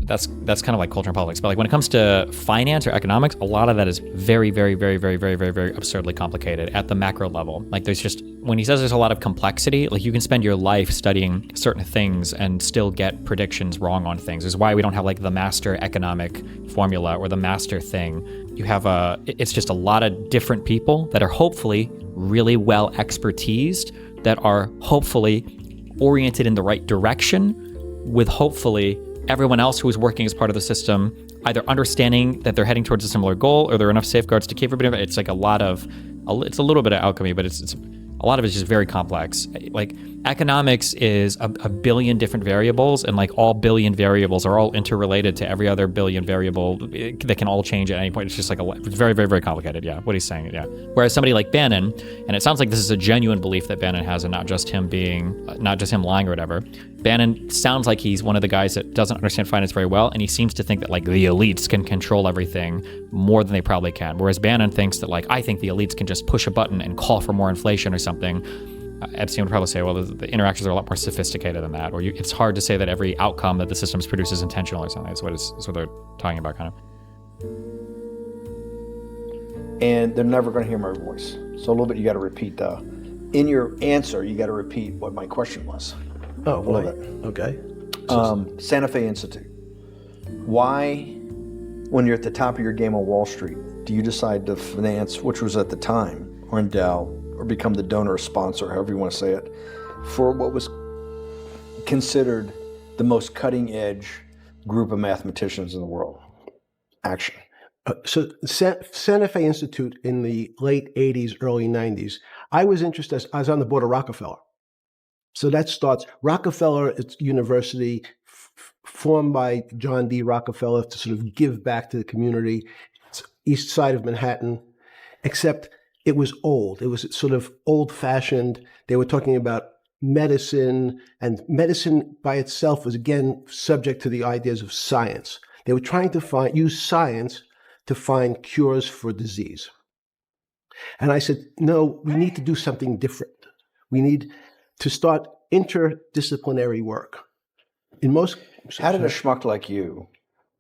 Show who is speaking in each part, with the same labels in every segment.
Speaker 1: that's kind of like culture and politics. But like when it comes to finance or economics, a lot of that is very, very, very, very, very, very, very absurdly complicated at the macro level. Like there's just, when he says there's a lot of complexity, like you can spend your life studying certain things and still get predictions wrong on things. This is why we don't have like the master economic formula or the master thing. You have it's just a lot of different people that are hopefully really well expertised, that are hopefully oriented in the right direction, with hopefully everyone else who is working as part of the system either understanding that they're heading towards a similar goal, or there are enough safeguards to keep everybody. It's like it's a little bit of alchemy, but it's a lot of it's just very complex. Like economics is a billion different variables, and like all billion variables are all interrelated to every other billion variable that can all change at any point. It's just like it's very, very, very complicated. Yeah, what he's saying. Yeah. Whereas somebody like Bannon, and it sounds like this is a genuine belief that Bannon has, and not just him lying or whatever. Bannon sounds like he's one of the guys that doesn't understand finance very well, and he seems to think that like the elites can control everything more than they probably can. Whereas Bannon thinks that like, I think the elites can just push a button and call for more inflation or something. Epstein would probably say, well, the interactions are a lot more sophisticated than that, or it's hard to say that every outcome that the system produces is intentional or something. That's what they're talking about, kind of.
Speaker 2: And they're never going to hear my voice. So a little bit, you got to repeat in your answer, you got to repeat what my question was.
Speaker 3: Oh, a little bit. Okay.
Speaker 2: Santa Fe Institute. Why, when you're at the top of your game on Wall Street, do you decide to finance, which was at the time, or endow, or become the donor or sponsor, however you want to say it, for what was considered the most cutting-edge group of mathematicians in the world? Action.
Speaker 3: So Santa Fe Institute in the late 80s, early 90s, I was interested, I was on the board of Rockefeller. So that starts, Rockefeller University, formed by John D. Rockefeller to sort of give back to the community. It's east side of Manhattan, except it was old. It was sort of old-fashioned. They were talking about medicine, and medicine by itself was, again, subject to the ideas of science. They were trying to use science to find cures for disease. And I said, no, we need to do something different. We need to start interdisciplinary work.
Speaker 2: How did a schmuck like you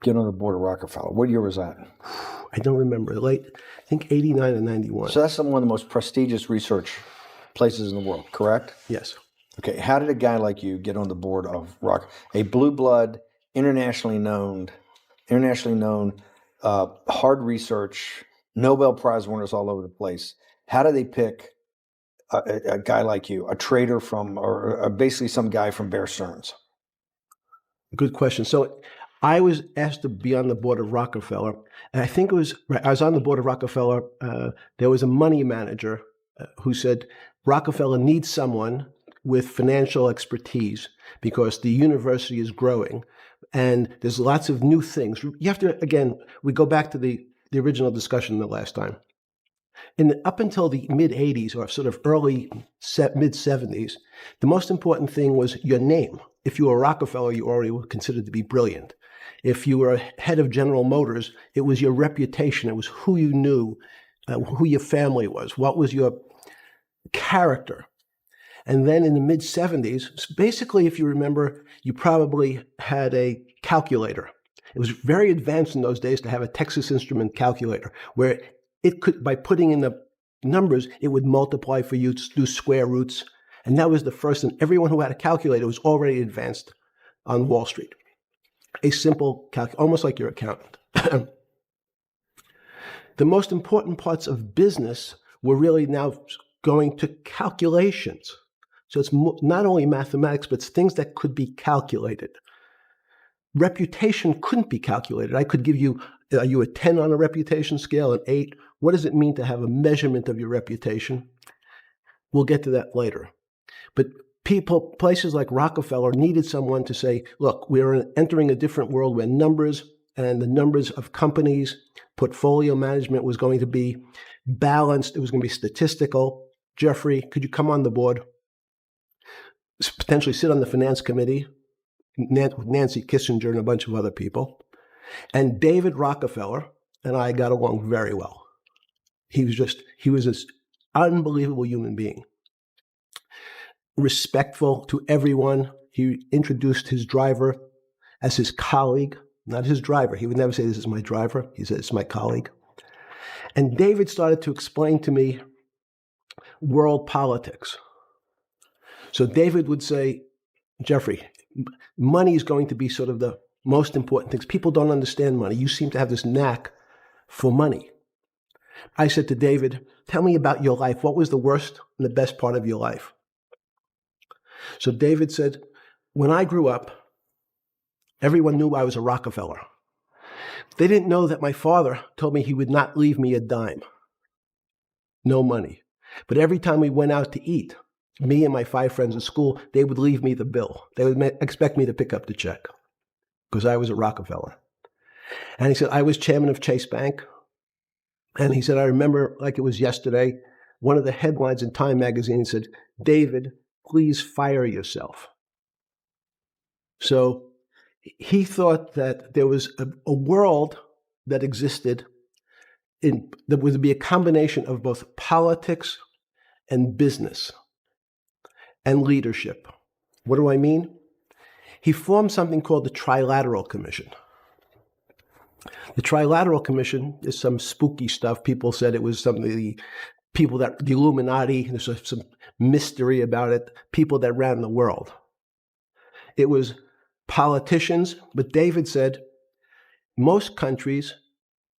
Speaker 2: get on the board of Rockefeller? What year was that?
Speaker 3: I don't remember. I think 89 and 91.
Speaker 2: So that's one of the most prestigious research places in the world, correct?
Speaker 3: Yes.
Speaker 2: Okay. How did a guy like you get on the board of a blue blood, internationally known, hard research, Nobel Prize winners all over the place? How do they pick a guy like you, a trader or basically some guy from Bear Stearns?
Speaker 3: Good question. So I was asked to be on the board of Rockefeller, and I think I was on the board of Rockefeller. There was a money manager who said Rockefeller needs someone with financial expertise because the university is growing and there's lots of new things. You have to, again, we go back to the original discussion the last time. Up until the mid-'80s or sort of mid-'70s, the most important thing was your name. If you were Rockefeller, you already were considered to be brilliant. If you were head of General Motors, it was your reputation. It was who you knew, who your family was, what was your character. And then in the mid-'70s, basically, if you remember, you probably had a calculator. It was very advanced in those days to have a Texas Instrument calculator, where it could, by putting in the numbers, it would multiply for you to do square roots. And that was the first, and everyone who had a calculator was already advanced on Wall Street. A simple calculator, almost like your accountant. The most important parts of business were really now going to calculations. So it's not only mathematics, but it's things that could be calculated. Reputation couldn't be calculated. I could give you, are you a 10 on a reputation scale, an 8? What does it mean to have a measurement of your reputation? We'll get to that later. But places like Rockefeller needed someone to say, look, we're entering a different world where numbers and the numbers of companies, portfolio management was going to be balanced. It was going to be statistical. Jeffrey, could you come on the board? Potentially sit on the finance committee, Nancy Kissinger and a bunch of other people. And David Rockefeller and I got along very well. He was this unbelievable human being. Respectful to everyone. He introduced his driver as his colleague. not his driver. He would never say, this is my driver. He said, it's my colleague. And David started to explain to me world politics. So David would say, Jeffrey, money is going to be sort of the most important things. People don't understand money. You seem to have this knack for money. I said to David, tell me about your life. What was the worst and the best part of your life? So David said, when I grew up, everyone knew I was a Rockefeller. They didn't know that my father told me he would not leave me a dime. No money. But every time we went out to eat, me and my 5 friends at school, they would leave me the bill. They would expect me to pick up the check because I was a Rockefeller. And he said, I was chairman of Chase Bank. And he said, I remember like it was yesterday, one of the headlines in Time magazine said, David, please fire yourself. So he thought that there was a world that existed that would be a combination of both politics and business and leadership. What do I mean? He formed something called the Trilateral Commission. The Trilateral Commission is some spooky stuff. People said it was something, the Illuminati, there's some mystery about it, people that ran the world. It was politicians, but David said most countries,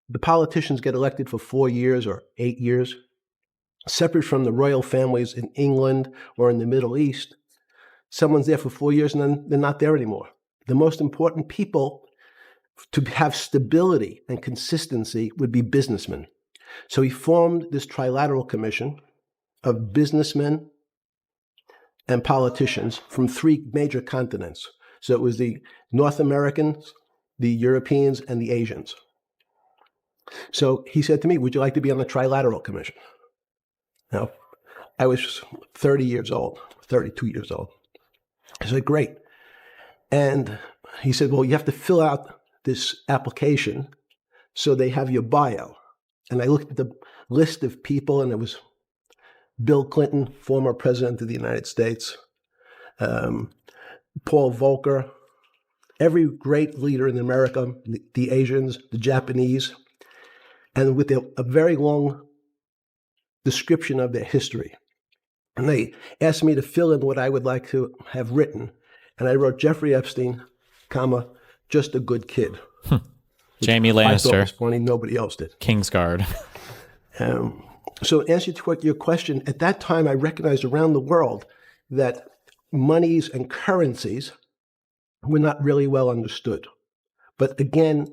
Speaker 3: the politicians get elected for 4 years or 8 years, separate from the royal families in England or in the Middle East. Someone's there for 4 years and then they're not there anymore. The most important people to have stability and consistency would be businessmen. So he formed this Trilateral Commission of businessmen and politicians from 3 major continents. So it was the North Americans, the Europeans, and the Asians. So he said to me, would you like to be on the Trilateral Commission? Now, I was 32 years old. I said, great. And he said, well, you have to fill out this application so they have your bio. And I looked at the list of people, and it was Bill Clinton, former president of the United States, Paul Volcker, every great leader in America, the Asians, the Japanese, and with a very long description of their history. And they asked me to fill in what I would like to have written. And I wrote Jeffrey Epstein, comma, just a good kid.
Speaker 1: Jamie
Speaker 3: I thought
Speaker 1: Lannister.
Speaker 3: was funny. Nobody else did.
Speaker 1: Kingsguard.
Speaker 3: So in answer to your question, at that time, I recognized around the world that monies and currencies were not really well understood. But again,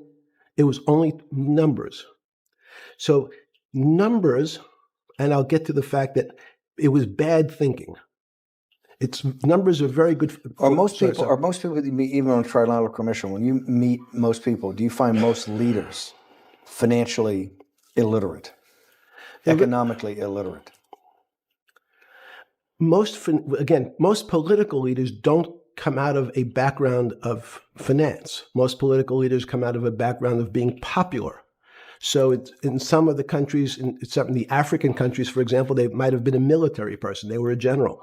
Speaker 3: it was only numbers. So numbers, and I'll get to the fact that it was bad thinking. Numbers are very good.
Speaker 2: Are most people that you meet, even on Trilateral Commission, when you meet most people, do you find most leaders financially illiterate, economically illiterate?
Speaker 3: Most political leaders don't come out of a background of finance. Most political leaders come out of a background of being popular. So in some of the countries, in some of the African countries, for example, they might have been a military person. They were a general.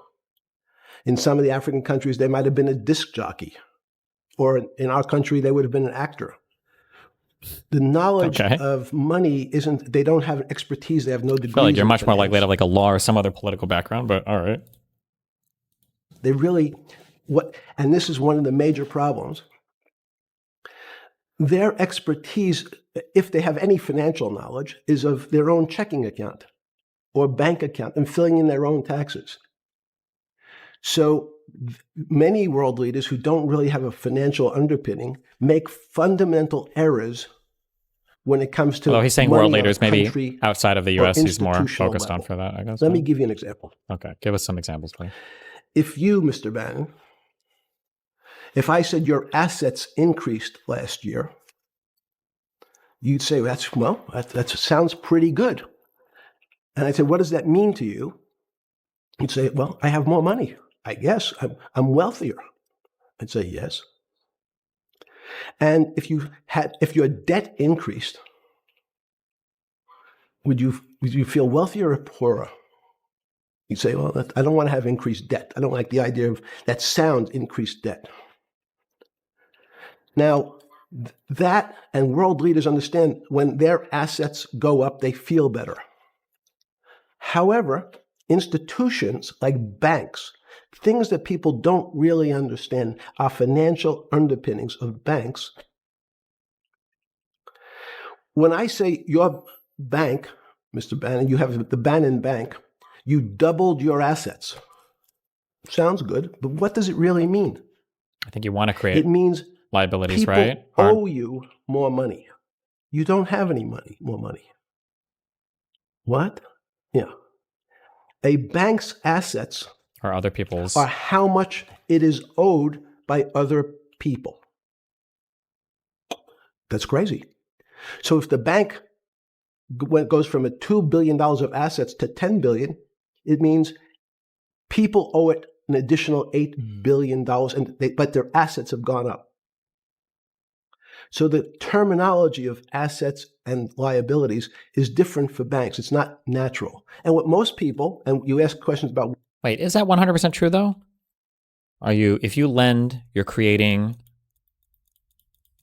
Speaker 3: In some of the African countries, they might have been a disc jockey. Or in our country, they would have been an actor. The knowledge of money they don't have expertise, they have no degree.
Speaker 1: I feel like you're much more likely to have like a law or some other political background, but all right.
Speaker 3: They really, and this is one of the major problems, their expertise, if they have any financial knowledge, is of their own checking account or bank account and filling in their own taxes. So many world leaders who don't really have a financial underpinning make fundamental errors when it comes to.
Speaker 1: Well, he's saying world leaders, maybe outside of the U.S., he's more focused
Speaker 3: level.
Speaker 1: on for that, I guess.
Speaker 3: Let me give you an example.
Speaker 1: Okay, give us some examples, please.
Speaker 3: If you, Mr. Bannon, if I said your assets increased last year, you'd say, that sounds pretty good. And I'd say, what does that mean to you? You'd say, well, I have more money. I guess I'm wealthier. I'd say yes. And if your debt increased, would you feel wealthier or poorer? You'd say, well, I don't want to have increased debt. I don't like the idea of that sound, increased debt. Now, That and world leaders understand when their assets go up, they feel better. However, institutions like banks, things that people don't really understand are financial underpinnings of banks. When I say your bank, Mr. Bannon, you have the Bannon Bank, you doubled your assets. Sounds good, but what does it really mean?
Speaker 1: I think you want to create
Speaker 3: It means
Speaker 1: liabilities,
Speaker 3: people
Speaker 1: right?
Speaker 3: owe you more money. You don't have any money, more money. What? Yeah. A bank's assets
Speaker 1: Or other people's.
Speaker 3: are how much it is owed by other people. That's crazy. So if the bank goes from a $2 billion of assets to $10 billion, it means people owe it an additional $8 billion, but their assets have gone up. So the terminology of assets and liabilities is different for banks. It's not natural. And what most people, and you ask questions about...
Speaker 1: Wait, is that 100% true though? If you lend, you're creating,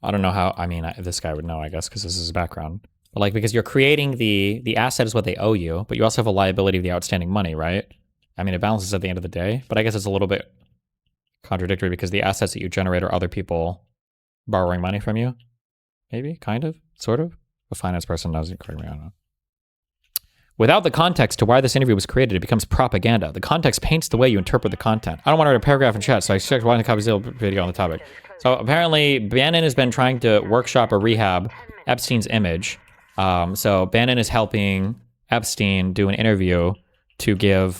Speaker 1: I don't know how, this guy would know, I guess, because this is his background. But like, because you're creating the asset is what they owe you, but you also have a liability of the outstanding money, right? I mean, it balances at the end of the day, but I guess it's a little bit contradictory because the assets that you generate are other people borrowing money from you. Maybe, kind of, sort of. A finance person knows, correct me, I don't know. Without the context to why this interview was created, it becomes propaganda. The context paints the way you interpret the content. I don't want to write a paragraph in chat, so I checked watching the copies of the video on the topic. So apparently, Bannon has been trying to workshop or rehab Epstein's image. So Bannon is helping Epstein do an interview to give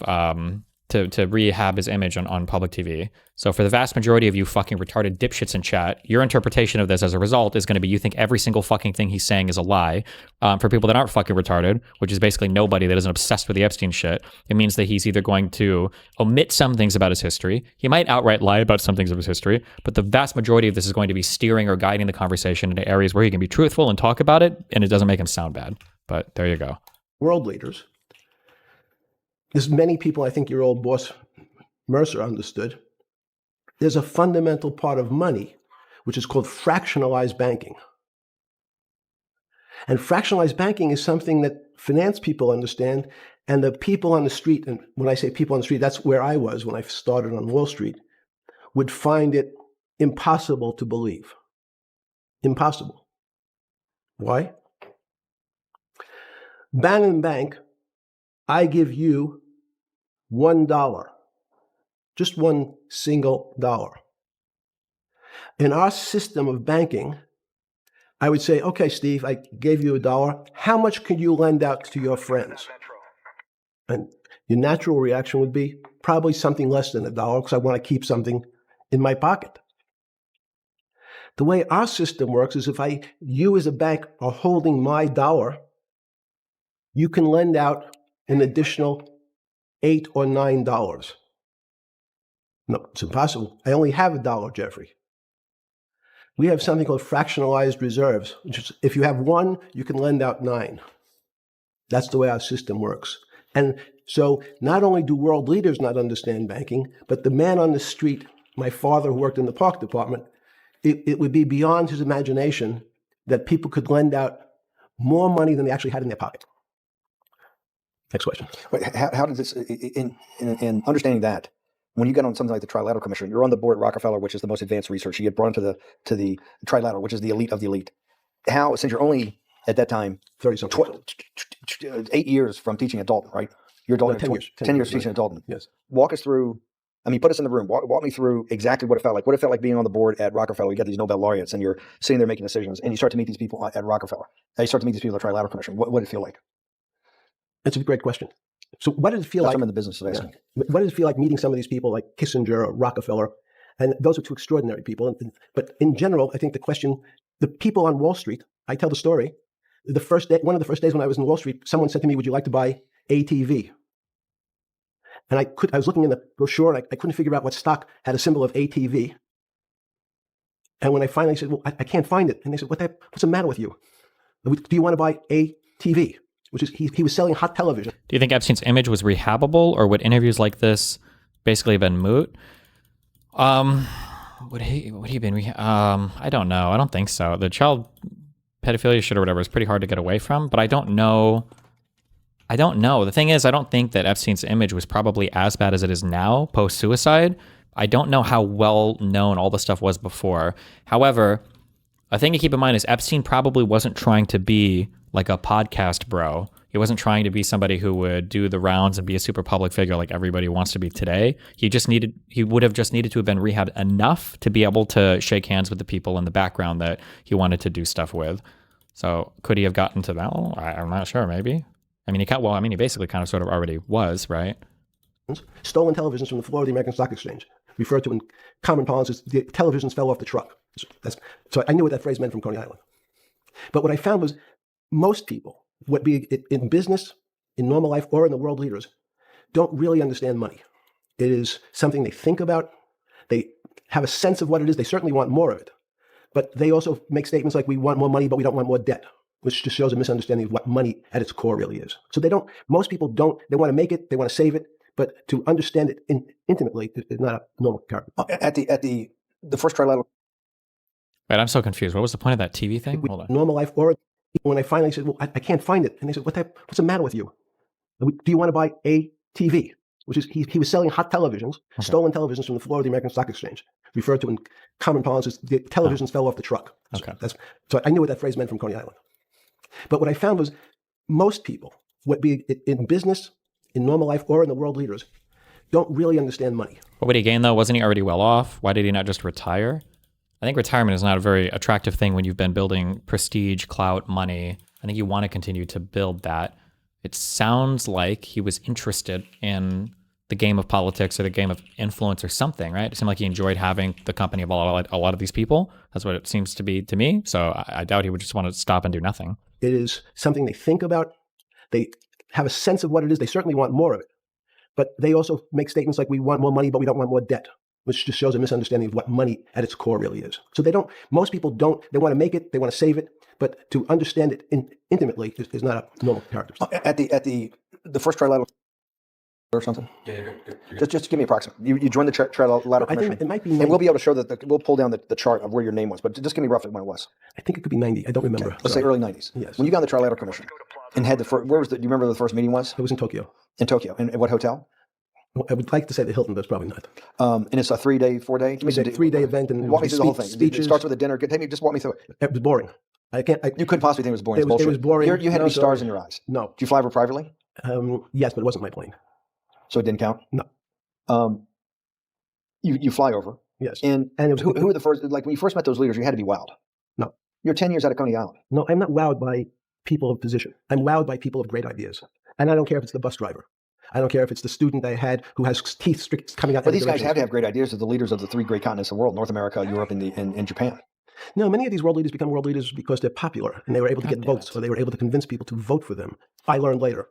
Speaker 1: to rehab his image on public TV. So for the vast majority of you fucking retarded dipshits in chat, your interpretation of this as a result is going to be you think every single fucking thing he's saying is a lie. For people that aren't fucking retarded, which is basically nobody that isn't obsessed with the Epstein shit, it means that he's either going to omit some things about his history, he might outright lie about some things of his history, but the vast majority of this is going to be steering or guiding the conversation into areas where he can be truthful and talk about it, and it doesn't make him sound bad. But there you go.
Speaker 3: World leaders. There's many people, I think your old boss Mercer understood. There's a fundamental part of money, which is called fractionalized banking. And fractionalized banking is something that finance people understand, and the people on the street, and when I say people on the street, that's where I was when I started on Wall Street, would find it impossible to believe. Impossible. Why? Bannon Bank, I give you $1, just one single dollar. In our system of banking, I would say, okay, Steve, I gave you $1. How much could you lend out to your friends? And your natural reaction would be probably something less than $1 because I want to keep something in my pocket. The way our system works is if you as a bank are holding my dollar, you can lend out an additional $8 or $9. No, it's impossible. I only have $1, Jeffrey. We have something called fractionalized reserves, which is if you have 1, you can lend out 9. That's the way our system works. And so not only do world leaders not understand banking, but the man on the street, my father who worked in the park department, it would be beyond his imagination that people could lend out more money than they actually had in their pocket. Next question.
Speaker 2: Wait, how did this, in understanding that, when you get on something like the Trilateral Commission, you're on the board at Rockefeller, which is the most advanced research. You get brought into the Trilateral, which is the elite of the elite. How, since you're only at that time
Speaker 3: 30-something,
Speaker 2: 8 years from teaching at Dalton, right? You're adult.
Speaker 3: No, 10 years.
Speaker 2: 10 years teaching at Dalton.
Speaker 3: Yes.
Speaker 2: Walk us through. I mean, put us in the room. Walk me through exactly what it felt like. What it felt like being on the board at Rockefeller. You got these Nobel laureates, and you're sitting there making decisions, and you start to meet these people at Rockefeller. And you start to meet these people at the Trilateral Commission. What did it feel like?
Speaker 3: That's a great question. So what does it feel like?
Speaker 2: I'm in the business of asking.
Speaker 3: Yeah. What does it feel like meeting some of these people like Kissinger or Rockefeller? And those are two extraordinary people. But in general, I think the people on Wall Street, I tell the story. The first day, one of the first days when I was in Wall Street, someone said to me, "Would you like to buy ATV?" And I was looking in the brochure, and I couldn't figure out what stock had a symbol of ATV. And when I finally said, "Well, I can't find it," and they said, "What's the matter with you? Do you want to buy ATV?" Which is he was selling hot television.
Speaker 1: Do you think Epstein's image was rehabable, or would interviews like this basically have been moot? Would he been? I don't know. I don't think so. The child pedophilia shit or whatever is pretty hard to get away from, but I don't know. I don't know. The thing is, I don't think that Epstein's image was probably as bad as it is now post suicide. I don't know how well known all the stuff was before. However, a thing to keep in mind is Epstein probably wasn't trying to be like a podcast bro. He wasn't trying to be somebody who would do the rounds and be a super public figure like everybody wants to be today. He would have just needed to have been rehabbed enough to be able to shake hands with the people in the background that he wanted to do stuff with. So could he have gotten to that? Well, I'm not sure, maybe. I mean, he basically kind of sort of already was, right?
Speaker 3: Stolen televisions from the floor of the American Stock Exchange, referred to in common parlance as the televisions fell off the truck. So I knew what that phrase meant from Coney Island. But what I found was most people, be it in business, in normal life, or in the world leaders, don't really understand money. It is something they think about. They have a sense of what it is. They certainly want more of it. But they also make statements like, we want more money, but we don't want more debt, which just shows a misunderstanding of what money at its core really is. So most people don't, they want to make it, they want to save it, but to understand it intimately is not a normal character.
Speaker 2: At the first trilateral.
Speaker 3: Wait,
Speaker 1: I'm so confused. What was the point of that TV thing? Hold on.
Speaker 3: Normal life, or when I finally said, well, I can't find it. And they said, what's the matter with you? Do you want to buy a TV? Which is, he was selling hot televisions, stolen televisions from the floor of the American Stock Exchange, referred to in common parlance as the televisions fell off the truck. So I knew what that phrase meant from Coney Island. But what I found was most people, be it in business, in normal life, or in the world leaders, don't really understand money.
Speaker 1: What would he gain, though? Wasn't he already well off? Why did he not just retire? I think retirement is not a very attractive thing when you've been building prestige, clout, money. I think you want to continue to build that. It sounds like he was interested in the game of politics or the game of influence or something, right? It seemed like he enjoyed having the company of a lot of these people. That's what it seems to be to me. So I doubt he would just want to stop and do nothing.
Speaker 3: It is something they think about. They have a sense of what it is. They certainly want more of it. But they also make statements like, we want more money, but we don't want more debt, which just shows a misunderstanding of what money at its core really is. So most people don't, they want to make it, they want to save it, but to understand it intimately is not a normal character.
Speaker 2: At the first trilateral or something?
Speaker 3: Yeah.
Speaker 2: Just give me approximate. You joined the trilateral commission.
Speaker 3: I think it might be
Speaker 2: 90. And we'll be able to show that, we'll pull down the chart of where your name was, but just give me roughly when it was.
Speaker 3: I think it could be 90. I don't remember.
Speaker 2: Okay. Let's say early 90s.
Speaker 3: Yes.
Speaker 2: When you got on the trilateral commission and had do you remember where the first meeting was?
Speaker 3: It was in Tokyo.
Speaker 2: In Tokyo. And at what hotel?
Speaker 3: I would like to say the Hilton, but it's probably not.
Speaker 2: And it's a 3-day, 4-day?
Speaker 3: It's a 3-day event. And
Speaker 2: walk me through the whole thing.
Speaker 3: Speeches.
Speaker 2: It starts with a dinner. Just walk me through it.
Speaker 3: It was boring. You
Speaker 2: couldn't possibly think it was boring.
Speaker 3: It was boring.
Speaker 2: You had any stars in your eyes?
Speaker 3: No.
Speaker 2: Did you fly over privately?
Speaker 3: Yes, but it wasn't my plane.
Speaker 2: So it didn't count?
Speaker 3: No.
Speaker 2: You fly over.
Speaker 3: Yes.
Speaker 2: And who were the first, like when you first met those leaders, you had to be wowed.
Speaker 3: No.
Speaker 2: You're 10 years out of Coney Island.
Speaker 3: No, I'm not wowed by people of position. I'm wowed by people of great ideas. And I don't care if it's the bus driver. I don't care if it's the student I had who has teeth coming out.
Speaker 2: But these guys have to have great ideas. They're the leaders of the 3 great continents of the world: North America, Europe, and Japan.
Speaker 3: No, many of these world leaders become world leaders because they're popular and they were able to get votes, or they were able to convince people to vote for them. I learned later.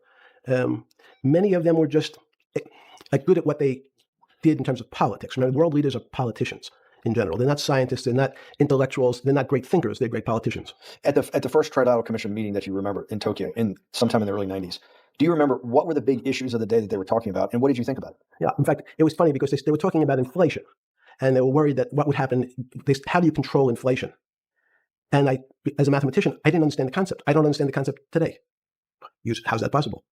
Speaker 3: Many of them were just good at what they did in terms of politics. Remember, world leaders are politicians in general. They're not scientists. They're not intellectuals. They're not great thinkers. They're great politicians.
Speaker 2: At the first Trilateral Commission meeting that you remember in Tokyo, sometime in the early 90s, do you remember what were the big issues of the day that they were talking about, and what did you think about it?
Speaker 3: Yeah, in fact, it was funny because they were talking about inflation, and they were worried that what would happen. How do you control inflation? And I, as a mathematician, I didn't understand the concept. I don't understand the concept today. How's that possible?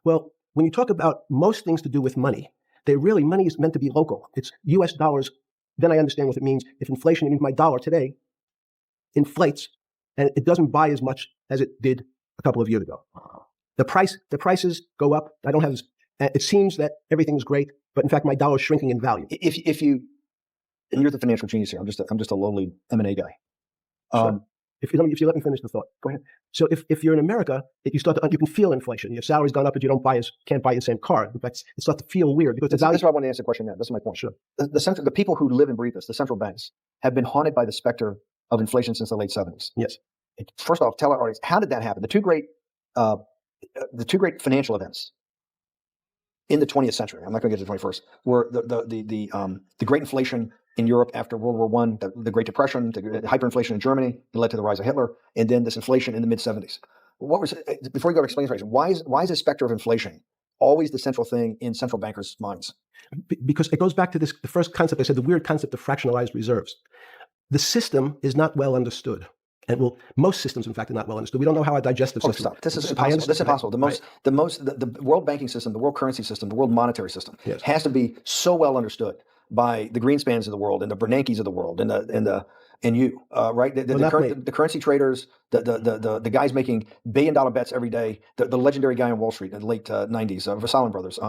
Speaker 3: Well, when you talk about most things to do with money, money is meant to be local. It's U.S. dollars. Then I understand what it means. If inflation means my dollar today inflates, and it doesn't buy as much as it did a couple of years ago. The prices go up. I don't have this. It seems that everything's great, but in fact, my dollar is shrinking in value.
Speaker 2: If you, and you're the financial genius here. I'm just a lowly M&A guy.
Speaker 3: Sure. If you let me finish the thought, go ahead. So if you're in America, you can feel inflation. Your salary's gone up, but you can't buy the same car. In fact, it starts to feel weird because
Speaker 2: that's why I want to answer the question now. That's my point.
Speaker 3: Sure.
Speaker 2: The people who live and breathe this, the central banks, have been haunted by the specter of inflation since the late 70s.
Speaker 3: Yes.
Speaker 2: First off, tell our audience, how did that happen? The two great financial events in the 20th century, I'm not going to get to the 21st, were the great inflation in Europe after World War I, the Great Depression, the hyperinflation in Germany, it led to the rise of Hitler, and then this inflation in the mid-70s. Before you go to explain inflation, why is the specter of inflation always the central thing in central bankers' minds?
Speaker 3: Because it goes back to the first concept I said, the weird concept of fractionalized reserves. The system is not well understood. And most systems, in fact, are not well understood. We don't know how our digestive system.
Speaker 2: Stop. This is impossible. This is impossible. The world banking system, the world currency system, the world monetary system has to be so well understood by the Greenspans of the world and the Bernanke's of the world and you, right? The currency traders, the guys making billion-dollar bets every day, the legendary guy on Wall Street in the late 90s, Salomon Brothers.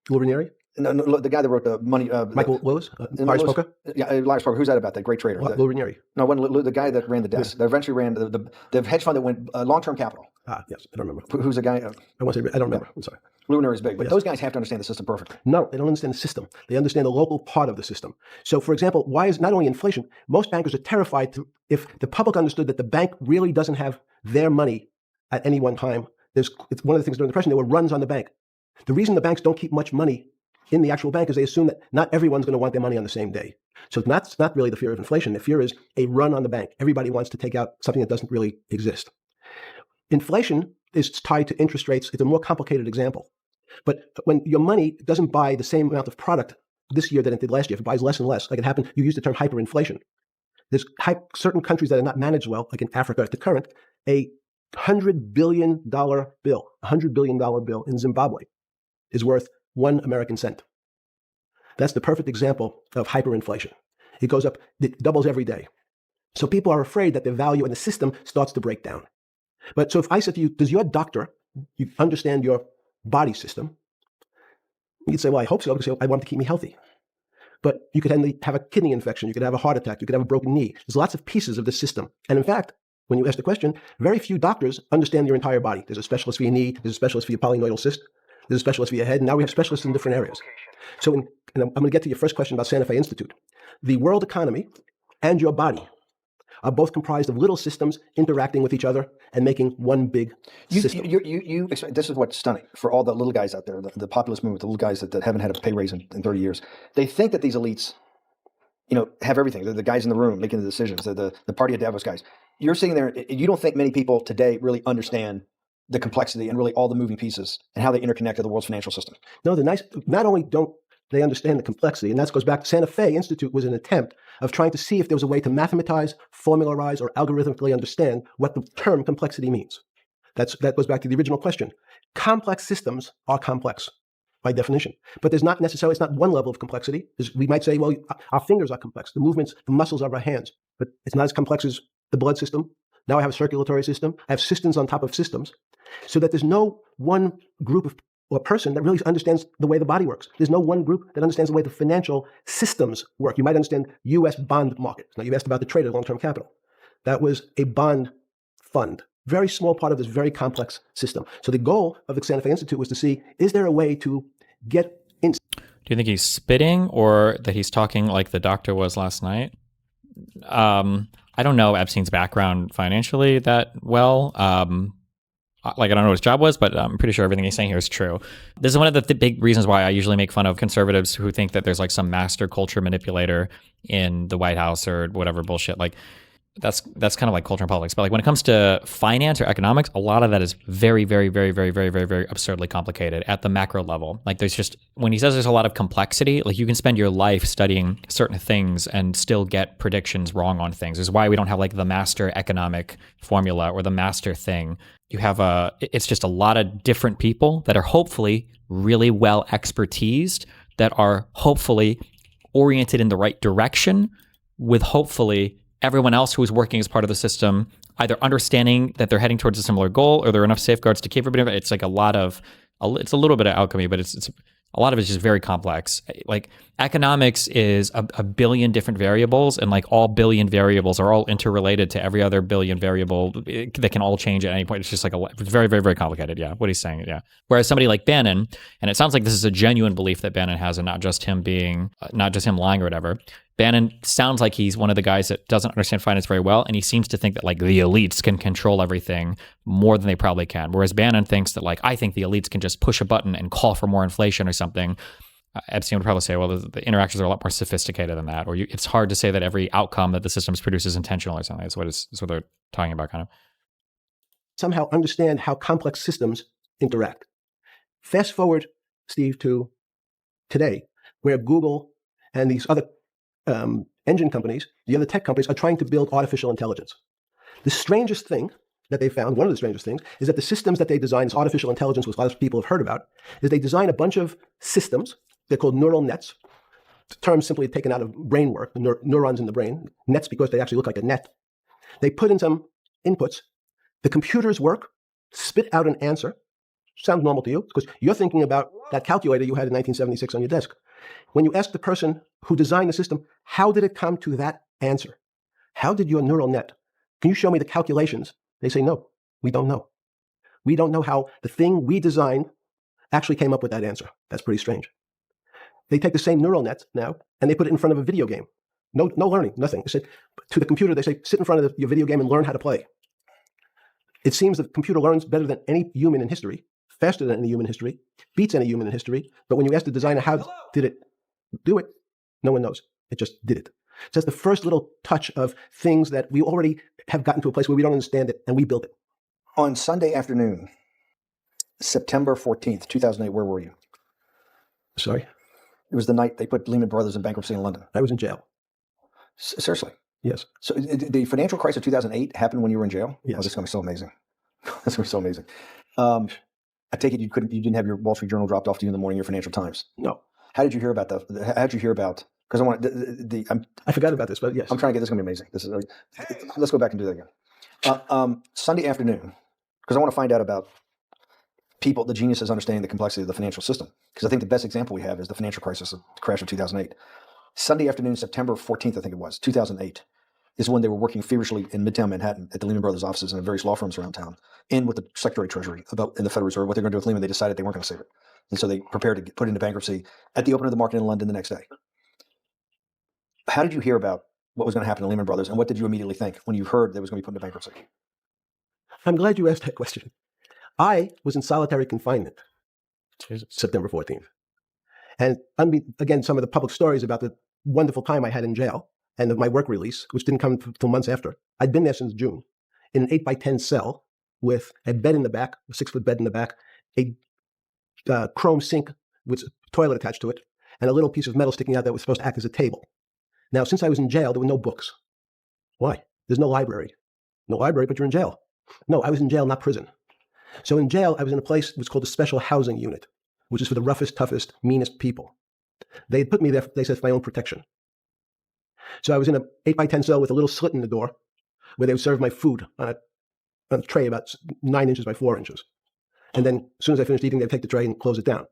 Speaker 3: Lou Ranieri?
Speaker 2: No, the guy that wrote the money.
Speaker 3: Michael Lewis? Lars Poker?
Speaker 2: Yeah, Lars Poker. Who's that about? That great trader.
Speaker 3: Lou Ranieri.
Speaker 2: No, the guy that ran the desk. That eventually ran the hedge fund that went long-term capital.
Speaker 3: Yes, I don't remember.
Speaker 2: Who's the guy?
Speaker 3: I don't remember. I'm sorry.
Speaker 2: Lou Ranieri is big, but those guys have to understand the system perfectly.
Speaker 3: No, they don't understand the system. They understand the local part of the system. So, for example, why is not only inflation, most bankers are terrified if the public understood that the bank really doesn't have their money at any one time. It's one of the things during the Depression, there were runs on the bank. The reason the banks don't keep much money in the actual bank is they assume that not everyone's going to want their money on the same day. So that's not really the fear of inflation. The fear is a run on the bank. Everybody wants to take out something that doesn't really exist. Inflation is tied to interest rates. It's a more complicated example. But when your money doesn't buy the same amount of product this year than it did last year, if it buys less and less, like it happened, you use the term hyperinflation. There's certain countries that are not managed well, like in Africa at the current, a $100 billion bill in Zimbabwe is worth 1 American cent. That's the perfect example of hyperinflation. It goes up, it doubles every day. So people are afraid that the value in the system starts to break down. But so if I said to you, does your doctor, you understand your body system? You'd say, well, I hope so, because I want him to keep me healthy. But you could have a kidney infection, you could have a heart attack, you could have a broken knee. There's lots of pieces of the system. And in fact, when you ask the question, very few doctors understand your entire body. There's a specialist for your knee, there's a specialist for your polynoidal cyst, there's a specialist for your head, and now we have specialists in different areas. So and I'm going to get to your first question about Santa Fe Institute. The world economy and your body are both comprised of little systems interacting with each other and making one big system.
Speaker 2: This is what's stunning for all the little guys out there, the populist movement, the little guys that haven't had a pay raise in 30 years. They think that these elites, have everything. They're the guys in the room making the decisions. They're the party of Davos guys. You're sitting there, you don't think many people today really understand the complexity and really all the moving pieces and how they interconnect to the world's financial system.
Speaker 3: No, not only don't they understand the complexity, and that goes back to Santa Fe Institute was an attempt of trying to see if there was a way to mathematize, formularize, or algorithmically understand what the term complexity means. That goes back to the original question. Complex systems are complex by definition, but there's not necessarily, it's not one level of complexity. We might say, well, our fingers are complex, the movements, the muscles of our hands, but it's not as complex as the blood system. Now I have a circulatory system. I have systems on top of systems, so that there's no one group of or person that really understands the way the body works. There's no one group that understands the way the financial systems work. You might understand U.S. bond market. Now, you asked about the trade of long-term capital. That was a bond fund. Very small part of this very complex system. So the goal of the Santa Fe Institute was to see, is there a way to get in?
Speaker 1: Do you think he's spitting or that he's talking like the doctor was last night? I don't know Epstein's background financially that well. I don't know what his job was, but I'm pretty sure everything he's saying here is true. This is one of the big reasons why I usually make fun of conservatives who think that there's like some master culture manipulator in the White House or whatever bullshit. Like that's kind of like culture and politics. But like when it comes to finance or economics, a lot of that is very, very, very, very, very, very, very absurdly complicated at the macro level. Like there's just, when he says there's a lot of complexity, like you can spend your life studying certain things and still get predictions wrong on things. This is why we don't have like the master economic formula or the master thing. You have it's just a lot of different people that are hopefully really well expertised, that are hopefully oriented in the right direction, with hopefully everyone else who is working as part of the system either understanding that they're heading towards a similar goal, or there are enough safeguards to keep everybody. It's like it's a little bit of alchemy, but it's a lot of it's just very complex. Like economics is a billion different variables, and like all billion variables are all interrelated to every other billion variable that can all change at any point. It's just like it's very, very, very complicated. Yeah, what he's saying. Yeah. Whereas somebody like Bannon, and it sounds like this is a genuine belief that Bannon has, and not just him lying or whatever. Bannon sounds like he's one of the guys that doesn't understand finance very well, and he seems to think that like the elites can control everything more than they probably can. Whereas Bannon thinks that like, I think the elites can just push a button and call for more inflation or something. Epstein would probably say, well, the interactions are a lot more sophisticated than that, or it's hard to say that every outcome that the systems produce is intentional or something. That's what they're talking about, kind of.
Speaker 3: Somehow understand how complex systems interact. Fast forward Steve, to today, where Google and these other engine companies, the other tech companies, are trying to build artificial intelligence. The strangest thing that they found, one of the strangest things, is that the systems that they design, this artificial intelligence, which a lot of people have heard about, is they design a bunch of systems. They're called neural nets. The term simply taken out of brain work, the neurons in the brain. Nets because they actually look like a net. They put in some inputs. The computers work, spit out an answer. Sounds normal to you because you're thinking about that calculator you had in 1976 on your desk. When you ask the person who designed the system, how did it come to that answer? How did your neural net? Can you show me the calculations? They say, no, we don't know. We don't know how the thing we designed actually came up with that answer. That's pretty strange. They take the same neural nets now and they put it in front of a video game. No learning, nothing. They said to the computer, they say, sit in front of your video game and learn how to play. It seems the computer learns better than any human in history, faster than any human in history, beats any human in history. But when you ask the designer, how did it do it? No one knows. It just did it. So that's the first little touch of things that we already have gotten to a place where we don't understand it and we build it.
Speaker 2: On Sunday afternoon, September 14th, 2008, where were you?
Speaker 3: Sorry?
Speaker 2: It was the night they put Lehman Brothers in bankruptcy in London.
Speaker 3: I was in jail.
Speaker 2: Seriously?
Speaker 3: Yes.
Speaker 2: So the financial crisis of 2008 happened when you were in jail?
Speaker 3: Yes.
Speaker 2: Oh, this is going to be so amazing. This is going to be so amazing. I take it you didn't have your Wall Street Journal dropped off to you in the morning, your Financial Times.
Speaker 3: No.
Speaker 2: How did you hear about because I want
Speaker 3: I forgot about this, but yes.
Speaker 2: I'm trying to get this going to be amazing. Let's go back and do that again. Sunday afternoon, because I want to find out about people, the geniuses understanding the complexity of the financial system. Because I think the best example we have is the financial crisis, the crash of 2008. Sunday afternoon, September 14th, I think it was, 2008, is when they were working feverishly in Midtown Manhattan at the Lehman Brothers offices and various law firms around town, and with the Secretary of Treasury in the Federal Reserve, what they're going to do with Lehman. They decided they weren't going to save it. And so they prepared to put it into bankruptcy at the opening of the market in London the next day. How did you hear about what was going to happen to Lehman Brothers, and what did you immediately think when you heard that it was going to be put into bankruptcy?
Speaker 3: I'm glad you asked that question. I was in solitary confinement
Speaker 1: Jesus.
Speaker 3: September 14th. And again, some of the public stories about the wonderful time I had in jail and my work release, which didn't come until months after. I'd been there since June in an 8x10 cell with a bed in the back, a 6-foot bed in the back, a chrome sink with a toilet attached to it, and a little piece of metal sticking out that was supposed to act as a table. Now, since I was in jail, there were no books. Why? There's no library. No library, but you're in jail. No, I was in jail, not prison. So in jail, I was in a place that was called the Special Housing Unit, which is for the roughest, toughest, meanest people. They had put me there, they said, for my own protection. So I was in an 8x10 cell with a little slit in the door where they would serve my food on a tray about 9 inches by 4 inches. And then as soon as I finished eating, they'd take the tray and close it down.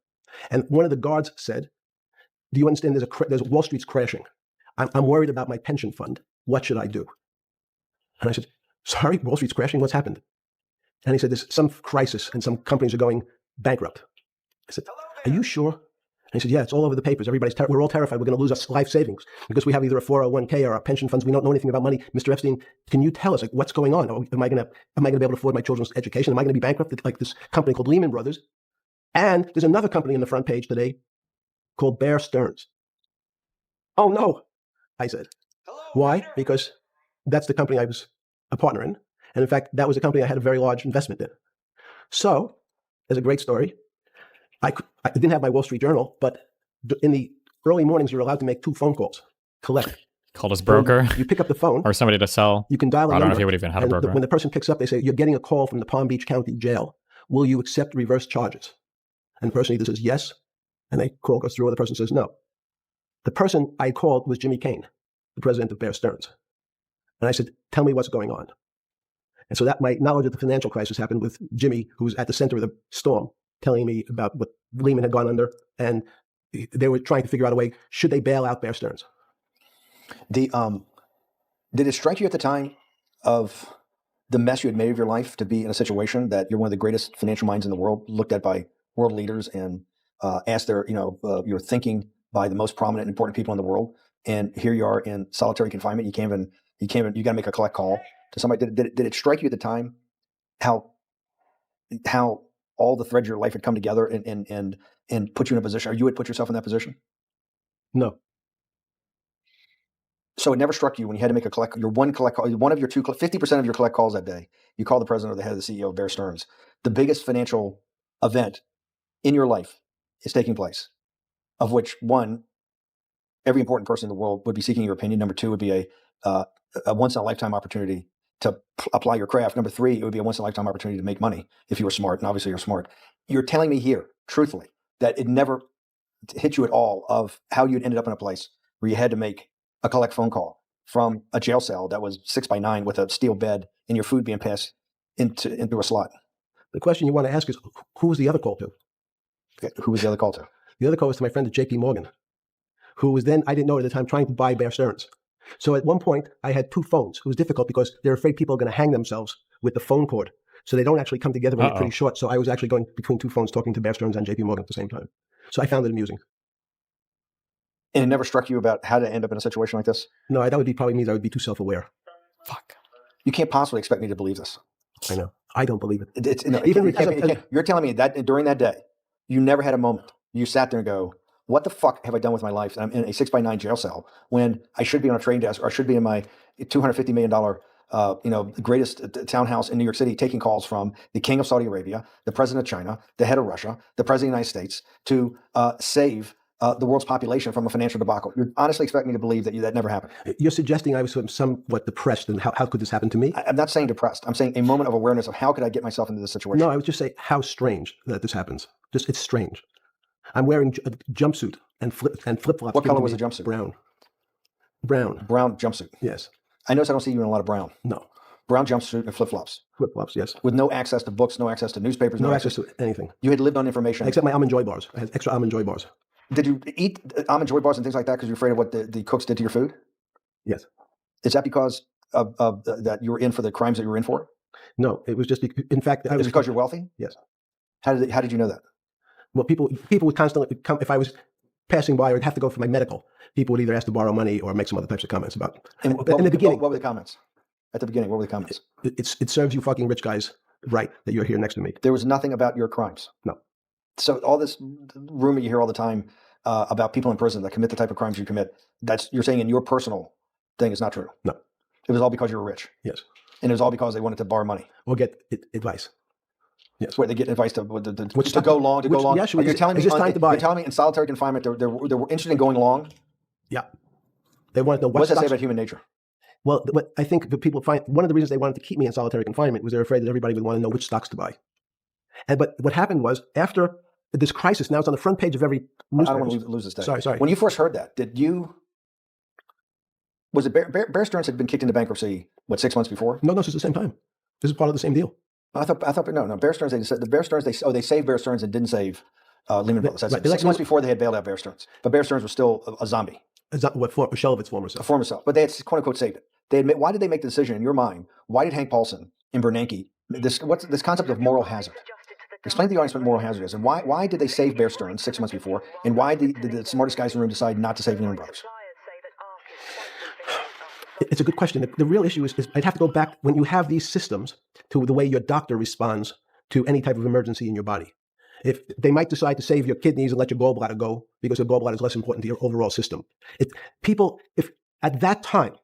Speaker 3: And one of the guards said, do you understand there's Wall Street's crashing? I'm worried about my pension fund. What should I do? And I said, sorry, Wall Street's crashing? What's happened? And he said, there's some crisis and some companies are going bankrupt. I said, are you sure? And he said, yeah, it's all over the papers. We're all terrified. We're going to lose our life savings because we have either a 401k or our pension funds. We don't know anything about money. Mr. Epstein, can you tell us what's going on? Am I going to be able to afford my children's education? Am I going to be bankrupt like this company called Lehman Brothers? And there's another company on the front page today called Bear Stearns. Oh, no, I said. Why? Because that's the company I was a partner in. And in fact, that was a company I had a very large investment in. So, there's a great story. I didn't have my Wall Street Journal, but in the early mornings, you're allowed to make 2 phone calls. Collect.
Speaker 1: Called his broker.
Speaker 3: You pick up the phone.
Speaker 1: Or somebody to sell.
Speaker 3: You can dial a
Speaker 1: I don't know
Speaker 3: number,
Speaker 1: if he would even have a broker.
Speaker 3: When the person picks up, they say, you're getting a call from the Palm Beach County Jail. Will you accept reverse charges? And the person either says yes, and the call goes through, or the person says no. The person I called was Jimmy Kane, the president of Bear Stearns. And I said, tell me what's going on. And so that my knowledge of the financial crisis happened with Jimmy, who was at the center of the storm, telling me about what Lehman had gone under, and they were trying to figure out a way, should they bail out Bear Stearns?
Speaker 2: Did it strike you at the time of the mess you had made of your life to be in a situation that you're one of the greatest financial minds in the world, looked at by world leaders and asked your thinking by the most prominent and important people in the world, and here you are in solitary confinement. You got to make a collect call to somebody. Did it strike you at the time how all the threads of your life had come together and put you in a position, or you had put yourself in that position?
Speaker 3: No.
Speaker 2: So it never struck you when you had to make a collect, your one collect call, one of your 50% of your collect calls that day, you call the president or the head of the CEO of Bear Stearns, the biggest financial event in your life, is taking place, of which one, every important person in the world would be seeking your opinion. Number two would be a once in a lifetime opportunity to apply your craft. Number three, it would be a once in a lifetime opportunity to make money if you were smart, and obviously you're smart. You're telling me here, truthfully, that it never hit you at all of how you'd ended up in a place where you had to make a collect phone call from a jail cell that was 6x9 with a steel bed and your food being passed into a slot.
Speaker 3: The question you want to ask is, who was the other call to?
Speaker 2: Okay, who was the other call to?
Speaker 3: The other call was to my friend at JP Morgan, who was then, I didn't know at the time, trying to buy Bear Stearns. So at one point, I had two phones. It was difficult because they're afraid people are going to hang themselves with the phone cord. So they don't actually come together when they're pretty short. So I was actually going between two phones talking to Bear Stearns and JP Morgan at the same time. So I found it amusing.
Speaker 2: And it never struck you about how to end up in a situation like this?
Speaker 3: No, that would be probably me. I would be too self-aware.
Speaker 1: Fuck.
Speaker 2: You can't possibly expect me to believe this.
Speaker 3: I know. I don't believe it.
Speaker 2: You're telling me that during that day, you never had a moment. You sat there and go, what the fuck have I done with my life? I'm in a 6x9 jail cell when I should be on a train desk, or I should be in my $250 million, greatest townhouse in New York City, taking calls from the king of Saudi Arabia, the president of China, the head of Russia, the president of the United States to save the world's population from a financial debacle. You honestly expect me to believe that never happened?
Speaker 3: You're suggesting I was somewhat depressed, and how could this happen to me?
Speaker 2: I'm not saying depressed. I'm saying a moment of awareness of how could I get myself into this situation?
Speaker 3: No, I would just say how strange that this happens. Just, it's strange. I'm wearing a jumpsuit and flip-flops.
Speaker 2: What color was the jumpsuit?
Speaker 3: Brown. Brown.
Speaker 2: Brown jumpsuit.
Speaker 3: Yes.
Speaker 2: I notice I don't see you in a lot of brown.
Speaker 3: No.
Speaker 2: Brown jumpsuit and flip-flops.
Speaker 3: Flip-flops, yes.
Speaker 2: With no access to books, no access to newspapers.
Speaker 3: No access to anything.
Speaker 2: You had lived on information.
Speaker 3: Except my Almond Joy bars. I had extra Almond Joy bars.
Speaker 2: Did you eat Almond Joy bars and things like that because you're afraid of what the cooks did to your food?
Speaker 3: Yes.
Speaker 2: Is that because of that you were in for the crimes that you were in for?
Speaker 3: No, it was just, in fact,
Speaker 2: Is it because you're wealthy?
Speaker 3: Yes.
Speaker 2: How did you know that?
Speaker 3: Well, people would constantly come, if I was passing by or I'd have to go for my medical, people would either ask to borrow money or make some other types of comments about it.
Speaker 2: In the beginning, what were the comments? At the beginning, what were the comments?
Speaker 3: It serves you fucking rich guys right that you're here next to me.
Speaker 2: There was nothing about your crimes.
Speaker 3: No.
Speaker 2: So all this rumor you hear all the time about people in prison that commit the type of crimes you commit, you're saying in your personal thing is not true?
Speaker 3: No.
Speaker 2: It was all because you were rich?
Speaker 3: Yes.
Speaker 2: And it was all because they wanted to borrow money?
Speaker 3: Or get advice. Yes.
Speaker 2: Where they get advice to go long.
Speaker 3: Yeah, sure.
Speaker 2: You're telling me
Speaker 3: time to buy?
Speaker 2: You're telling me in solitary confinement they were interested in going long?
Speaker 3: Yeah. They wanted to know
Speaker 2: what does that say about human nature?
Speaker 3: Well, what I think that people find, one of the reasons they wanted to keep me in solitary confinement was they're afraid that everybody would want to know which stocks to buy. But what happened was, after this crisis, now it's on the front page of every newspaper.
Speaker 2: I don't want to lose this day.
Speaker 3: Sorry.
Speaker 2: When you first heard that, was it Bear Stearns had been kicked into bankruptcy, 6 months before?
Speaker 3: No, this is the same time. This is part of the same deal.
Speaker 2: I thought no. Bear Stearns, they saved Bear Stearns and didn't save Lehman Brothers. That's
Speaker 3: right.
Speaker 2: 6 months before they had bailed out Bear Stearns, but Bear Stearns was still a zombie.
Speaker 3: A shell of its former self.
Speaker 2: A former self, but they had quote unquote saved it. Why did they make the decision in your mind? Why did Hank Paulson and Bernanke what's this concept of moral hazard? Explain to the audience what moral hazard is, and why did they save Bear Stearns 6 months before, and why did the smartest guys in the room decide not to save Lehman Brothers?
Speaker 3: It's a good question. The real issue is I'd have to go back when you have these systems to the way your doctor responds to any type of emergency in your body. If they might decide to save your kidneys and let your gallbladder go because your gallbladder is less important to your overall system. If at that time,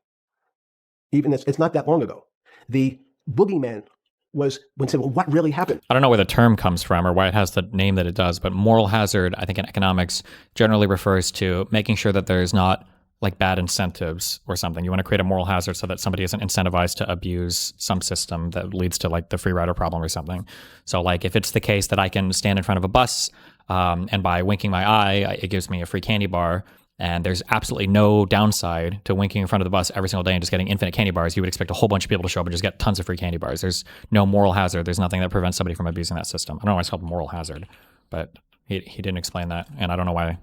Speaker 3: even it's not that long ago, the boogeyman was when said, well, what really happened?
Speaker 1: I don't know where the term comes from or why it has the name that it does, but moral hazard, I think in economics, generally refers to making sure that there's not like bad incentives or something. You want to create a moral hazard so that somebody isn't incentivized to abuse some system that leads to like the free rider problem or something. So like if it's the case that I can stand in front of a bus and by winking my eye, it gives me a free candy bar, and there's absolutely no downside to winking in front of the bus every single day and just getting infinite candy bars, you would expect a whole bunch of people to show up and just get tons of free candy bars. There's no moral hazard. There's nothing that prevents somebody from abusing that system. I don't know why it's called moral hazard, but he didn't explain that, and I don't know why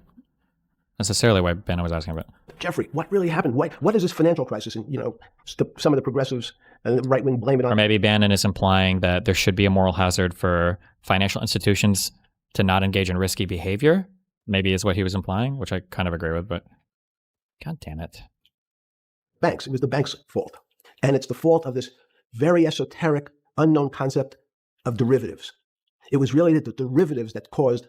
Speaker 1: necessarily why Bannon was asking about.
Speaker 3: Jeffrey, what really happened? What is this financial crisis? And some of the progressives and the right wing blame it on.
Speaker 1: Or maybe Bannon is implying that there should be a moral hazard for financial institutions to not engage in risky behavior. Maybe is what he was implying, which I kind of agree with. But God damn it,
Speaker 3: banks. It was the bank's fault, and it's the fault of this very esoteric, unknown concept of derivatives. It was really the derivatives that caused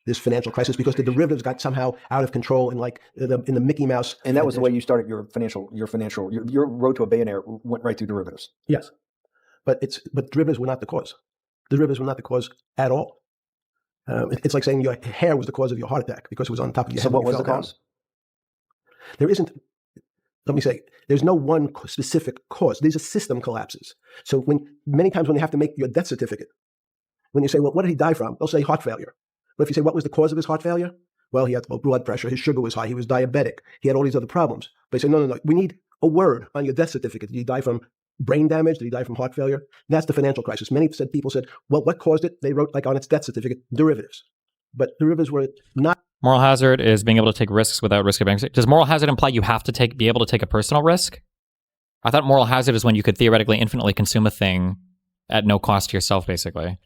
Speaker 3: this financial crisis because the derivatives got somehow out of control in the Mickey Mouse.
Speaker 2: And that was the way you started your road to a billionaire went right through derivatives.
Speaker 3: Yes, but derivatives were not the cause. Derivatives were not the cause at all. It's like saying your hair was the cause of your heart attack because it was on top of your head.
Speaker 2: So what
Speaker 3: when
Speaker 2: was
Speaker 3: you
Speaker 2: the
Speaker 3: fell down.
Speaker 2: cause?
Speaker 3: There isn't, let me say, there's no one specific cause. These are system collapses. So many times when they have to make your death certificate, when you say, well, what did he die from? They'll say heart failure. But if you say, what was the cause of his heart failure? Well, he had low blood pressure, his sugar was high, he was diabetic, he had all these other problems. But they say, no, we need a word on your death certificate. Did he die from brain damage? Did he die from heart failure? That's the financial crisis. Many people said, well, what caused it? They wrote, like on its death certificate, derivatives. But derivatives were not.
Speaker 1: Moral hazard is being able to take risks without risk of bankruptcy. Does moral hazard imply you have to be able to take a personal risk? I thought moral hazard is when you could theoretically infinitely consume a thing at no cost to yourself, basically.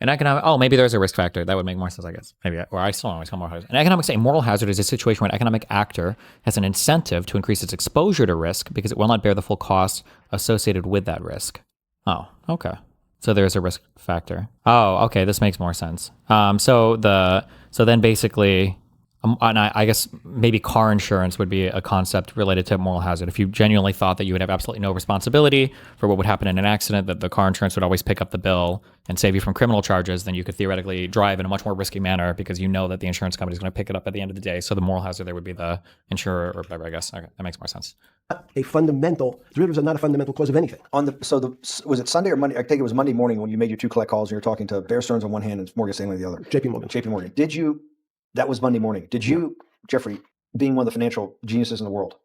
Speaker 1: In economic, maybe there's a risk factor. That would make more sense, I guess. Maybe, or I still don't always call moral hazard. In economics, a moral hazard is a situation where an economic actor has an incentive to increase its exposure to risk because it will not bear the full cost associated with that risk. Oh, okay. So there's a risk factor. Oh, okay. This makes more sense. So then basically, and I guess maybe car insurance would be a concept related to moral hazard. If you genuinely thought that you would have absolutely no responsibility for what would happen in an accident, that the car insurance would always pick up the bill and save you from criminal charges, then you could theoretically drive in a much more risky manner because you know that the insurance company is going to pick it up at the end of the day. So the moral hazard there would be the insurer or whatever, I guess. Okay, that makes more sense.
Speaker 3: Derivatives are not a fundamental cause of anything.
Speaker 2: Was it Sunday or Monday? I think it was Monday morning when you made your two collect calls and you were talking to Bear Stearns on one hand and Morgan Stanley on the other.
Speaker 3: JP Morgan.
Speaker 2: That was Monday morning. Did you, Jeffrey, being one of the financial geniuses in the world,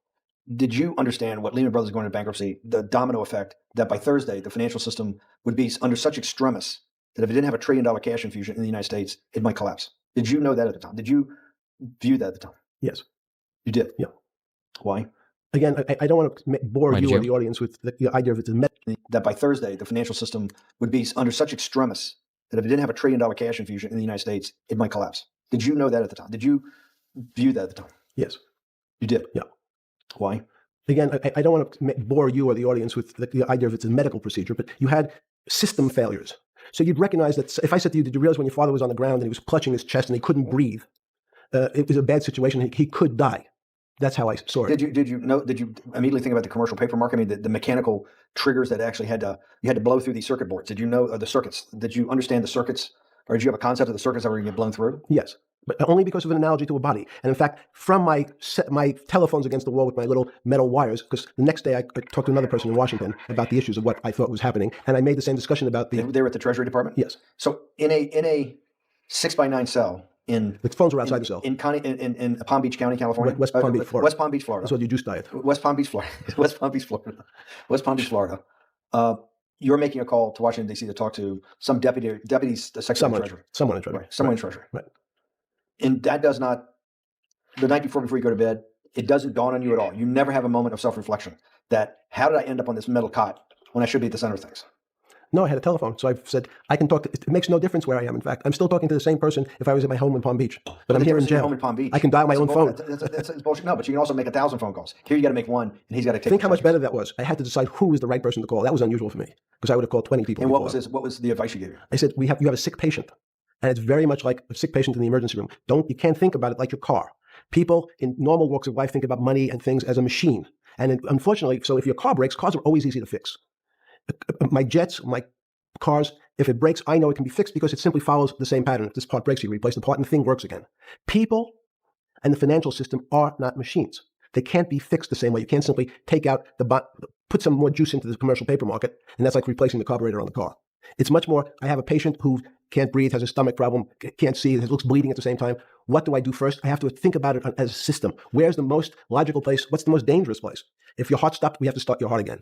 Speaker 2: did you understand what Lehman Brothers going into bankruptcy, the domino effect, that by Thursday, the financial system would be under such extremis that if it didn't have $1 trillion cash infusion in the United States, it might collapse? Did you know that at the time? Did you view that at the time?
Speaker 3: Yes.
Speaker 2: You did?
Speaker 3: Yeah.
Speaker 2: Why?
Speaker 3: Again, I don't want to bore you or the audience with the idea of
Speaker 2: that by Thursday, the financial system would be under such extremis that if it didn't have $1 trillion cash infusion in the United States, it might collapse. Did you know that at the time? Did you view that at the time?
Speaker 3: Yes.
Speaker 2: You did?
Speaker 3: Yeah.
Speaker 2: Why?
Speaker 3: Again, I don't want to bore you or the audience with the idea of it's a medical procedure, but you had system failures. So you'd recognize that if I said to you, did you realize when your father was on the ground and he was clutching his chest and he couldn't breathe, it was a bad situation, he could die. That's how I saw it.
Speaker 2: Did you immediately think about the commercial paper market? I mean, the mechanical triggers that actually you had to blow through these circuit boards. Did you know the circuits? Did you understand the circuits? Or did you have a concept of the circuits that were going to get blown through?
Speaker 3: Yes, but only because of an analogy to a body. And in fact, from my telephones against the wall with my little metal wires, because the next day I talked to another person in Washington about the issues of what I thought was happening, and I made the same discussion about
Speaker 2: They were at the Treasury Department?
Speaker 3: Yes.
Speaker 2: So in a 6x9 cell
Speaker 3: the phones were outside the cell.
Speaker 2: In Palm Beach County, California?
Speaker 3: West Palm Beach, Florida.
Speaker 2: West Palm Beach, Florida.
Speaker 3: That's what you juice diet.
Speaker 2: West Palm Beach, Florida. West Palm Beach, Florida. West Palm Beach, Florida. You're making a call to Washington, D.C. to talk to some deputy secretary of Treasury.
Speaker 3: Someone in Treasury.
Speaker 2: Right. Someone in Treasury.
Speaker 3: Right.
Speaker 2: And that does not, the night before you go to bed, it doesn't dawn on you at all. You never have a moment of self-reflection that, how did I end up on this metal cot when I should be at the center of things?
Speaker 3: No, I had a telephone. So I said, I can talk. It makes no difference where I am. In fact, I'm still talking to the same person if I was at my home in Palm Beach. But I'm here in jail.
Speaker 2: Home in Palm Beach.
Speaker 3: I can dial my own phone.
Speaker 2: That's bullshit. No, but you can also make 1,000 phone calls. Here you got to make one, and he's got to take.
Speaker 3: Think how much better that was. I had to decide who was the right person to call. That was unusual for me because I would have called 20 people.
Speaker 2: And what was the advice you gave?
Speaker 3: I said, you have a sick patient, and it's very much like a sick patient in the emergency room. You can't think about it like your car. People in normal walks of life think about money and things as a machine. And unfortunately, so if your car breaks, cars are always easy to fix. My jets, my cars, if it breaks, I know it can be fixed because it simply follows the same pattern. If this part breaks, you replace the part and the thing works again. People and the financial system are not machines. They can't be fixed the same way. You can't simply take out put some more juice into the commercial paper market, and that's like replacing the carburetor on the car. It's much more, I have a patient who can't breathe, has a stomach problem, can't see, looks bleeding at the same time. What do I do first? I have to think about it as a system. Where's the most logical place? What's the most dangerous place? If your heart stopped, we have to start your heart again.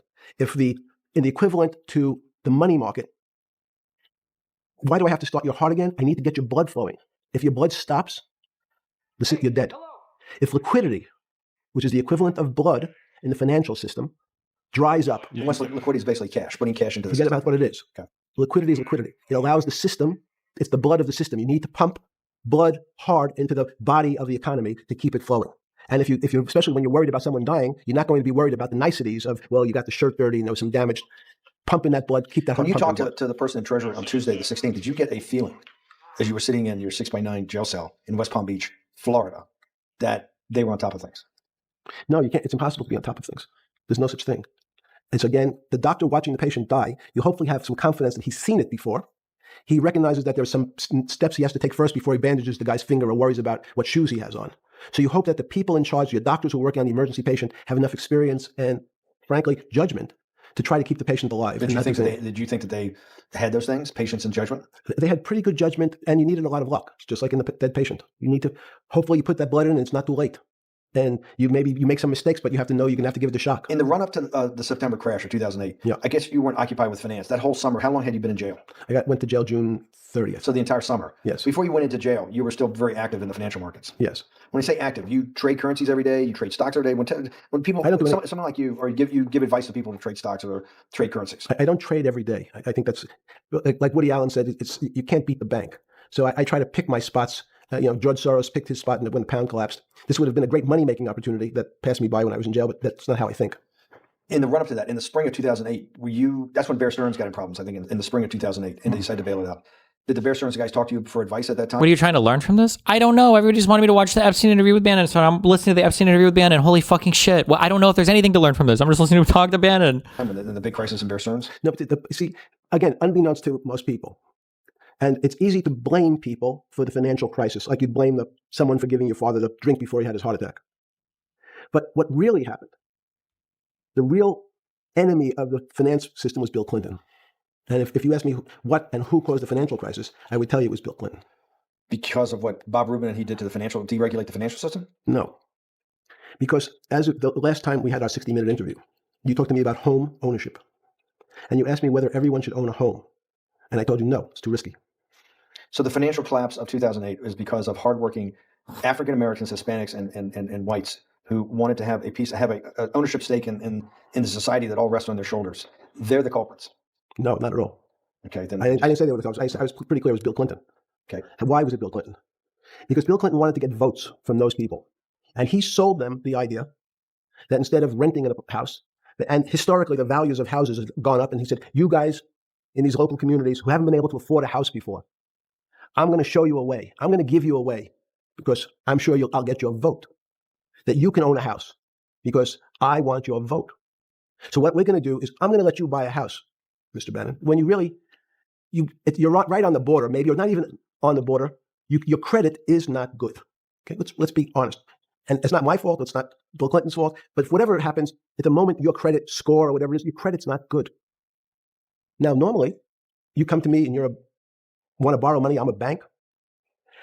Speaker 3: In the equivalent to the money market, why do I have to start your heart again? I need to get your blood flowing. If your blood stops, you're dead. If liquidity, which is the equivalent of blood in the financial system, dries up.
Speaker 2: Liquidity is basically cash, putting cash into the
Speaker 3: system.
Speaker 2: Forget
Speaker 3: about what it is. Okay. Liquidity is liquidity. It allows the system, it's the blood of the system. You need to pump blood hard into the body of the economy to keep it flowing. And if you especially when you're worried about someone dying, you're not going to be worried about the niceties of, well, you got the shirt dirty, there was some damage. Pumping that blood, keep that.
Speaker 2: When you talked to the person in Treasury on Tuesday, the 16th, did you get a feeling as you were sitting in your 6x9 jail cell in West Palm Beach, Florida, that they were on top of things?
Speaker 3: No, you can't. It's impossible to be on top of things. There's no such thing. It's again, the doctor watching the patient die, you hopefully have some confidence that he's seen it before. He recognizes that there's some steps he has to take first before he bandages the guy's finger or worries about what shoes he has on. So you hope that the people in charge, your doctors who are working on the emergency patient, have enough experience and, frankly, judgment to try to keep the patient alive.
Speaker 2: Did you think that they had those things, patience and judgment?
Speaker 3: They had pretty good judgment, and you needed a lot of luck, just like in the dead patient. You need to, hopefully you put that blood in and it's not too late. And you make some mistakes, but you have to know you're going to have to give it a shock.
Speaker 2: In the run-up to the September crash of 2008,
Speaker 3: yeah.
Speaker 2: I guess you weren't occupied with finance. That whole summer, how long had you been in jail?
Speaker 3: Went to jail June 30th.
Speaker 2: So the entire summer?
Speaker 3: Yes.
Speaker 2: Before you went into jail, you were still very active in the financial markets?
Speaker 3: Yes.
Speaker 2: When you say active, you trade currencies every day, you trade stocks every day. When people, someone like you, or you give advice to people to trade stocks or trade currencies?
Speaker 3: I don't trade every day. I think that's, like Woody Allen said, you can't beat the bank. So I try to pick my spots. George Soros picked his spot when the pound collapsed. This would have been a great money-making opportunity that passed me by when I was in jail, but that's not how I think.
Speaker 2: In the run-up to that, in the spring of 2008, that's when Bear Stearns got in problems, I think, in the spring of 2008, and they decided to bail it out. Did the Bear Stearns guys talk to you for advice at that time?
Speaker 1: What are you trying to learn from this? I don't know. Everybody just wanted me to watch the Epstein interview with Bannon, so I'm listening to the Epstein interview with Bannon. Holy fucking shit. Well, I don't know if there's anything to learn from this. I'm just listening to talk to Bannon.
Speaker 2: The big crisis in Bear Stearns?
Speaker 3: No, but see, again, unbeknownst to most people, and it's easy to blame people for the financial crisis, like you'd blame someone for giving your father the drink before he had his heart attack. But what really happened, the real enemy of the finance system was Bill Clinton. And if you ask me what and who caused the financial crisis, I would tell you it was Bill Clinton.
Speaker 2: Because of what Bob Rubin and he did to deregulate the financial system?
Speaker 3: No. Because as the last time we had our 60-minute interview, you talked to me about home ownership. And you asked me whether everyone should own a home. And I told you, no, it's too risky.
Speaker 2: So the financial collapse of 2008 is because of hardworking African Americans, Hispanics, and whites who wanted to have an ownership stake in the society that all rests on their shoulders. They're the culprits.
Speaker 3: No, not at all.
Speaker 2: Okay, then
Speaker 3: I didn't say they were the culprits. I was pretty clear it was Bill Clinton.
Speaker 2: Okay.
Speaker 3: And why was it Bill Clinton? Because Bill Clinton wanted to get votes from those people. And he sold them the idea that instead of renting a house, and historically the values of houses have gone up, and he said, you guys in these local communities who haven't been able to afford a house before, I'm going to show you a way. I'm going to give you a way because I'm sure I'll get your vote that you can own a house because I want your vote. So what we're going to do is I'm going to let you buy a house, Mr. Bannon, when you're right on the border, maybe you're not even on the border, your credit is not good. Okay, let's be honest. And it's not my fault, it's not Bill Clinton's fault, but whatever happens, at the moment your credit score or whatever it is, your credit's not good. Now, normally, you come to me and want to borrow money, I'm a bank,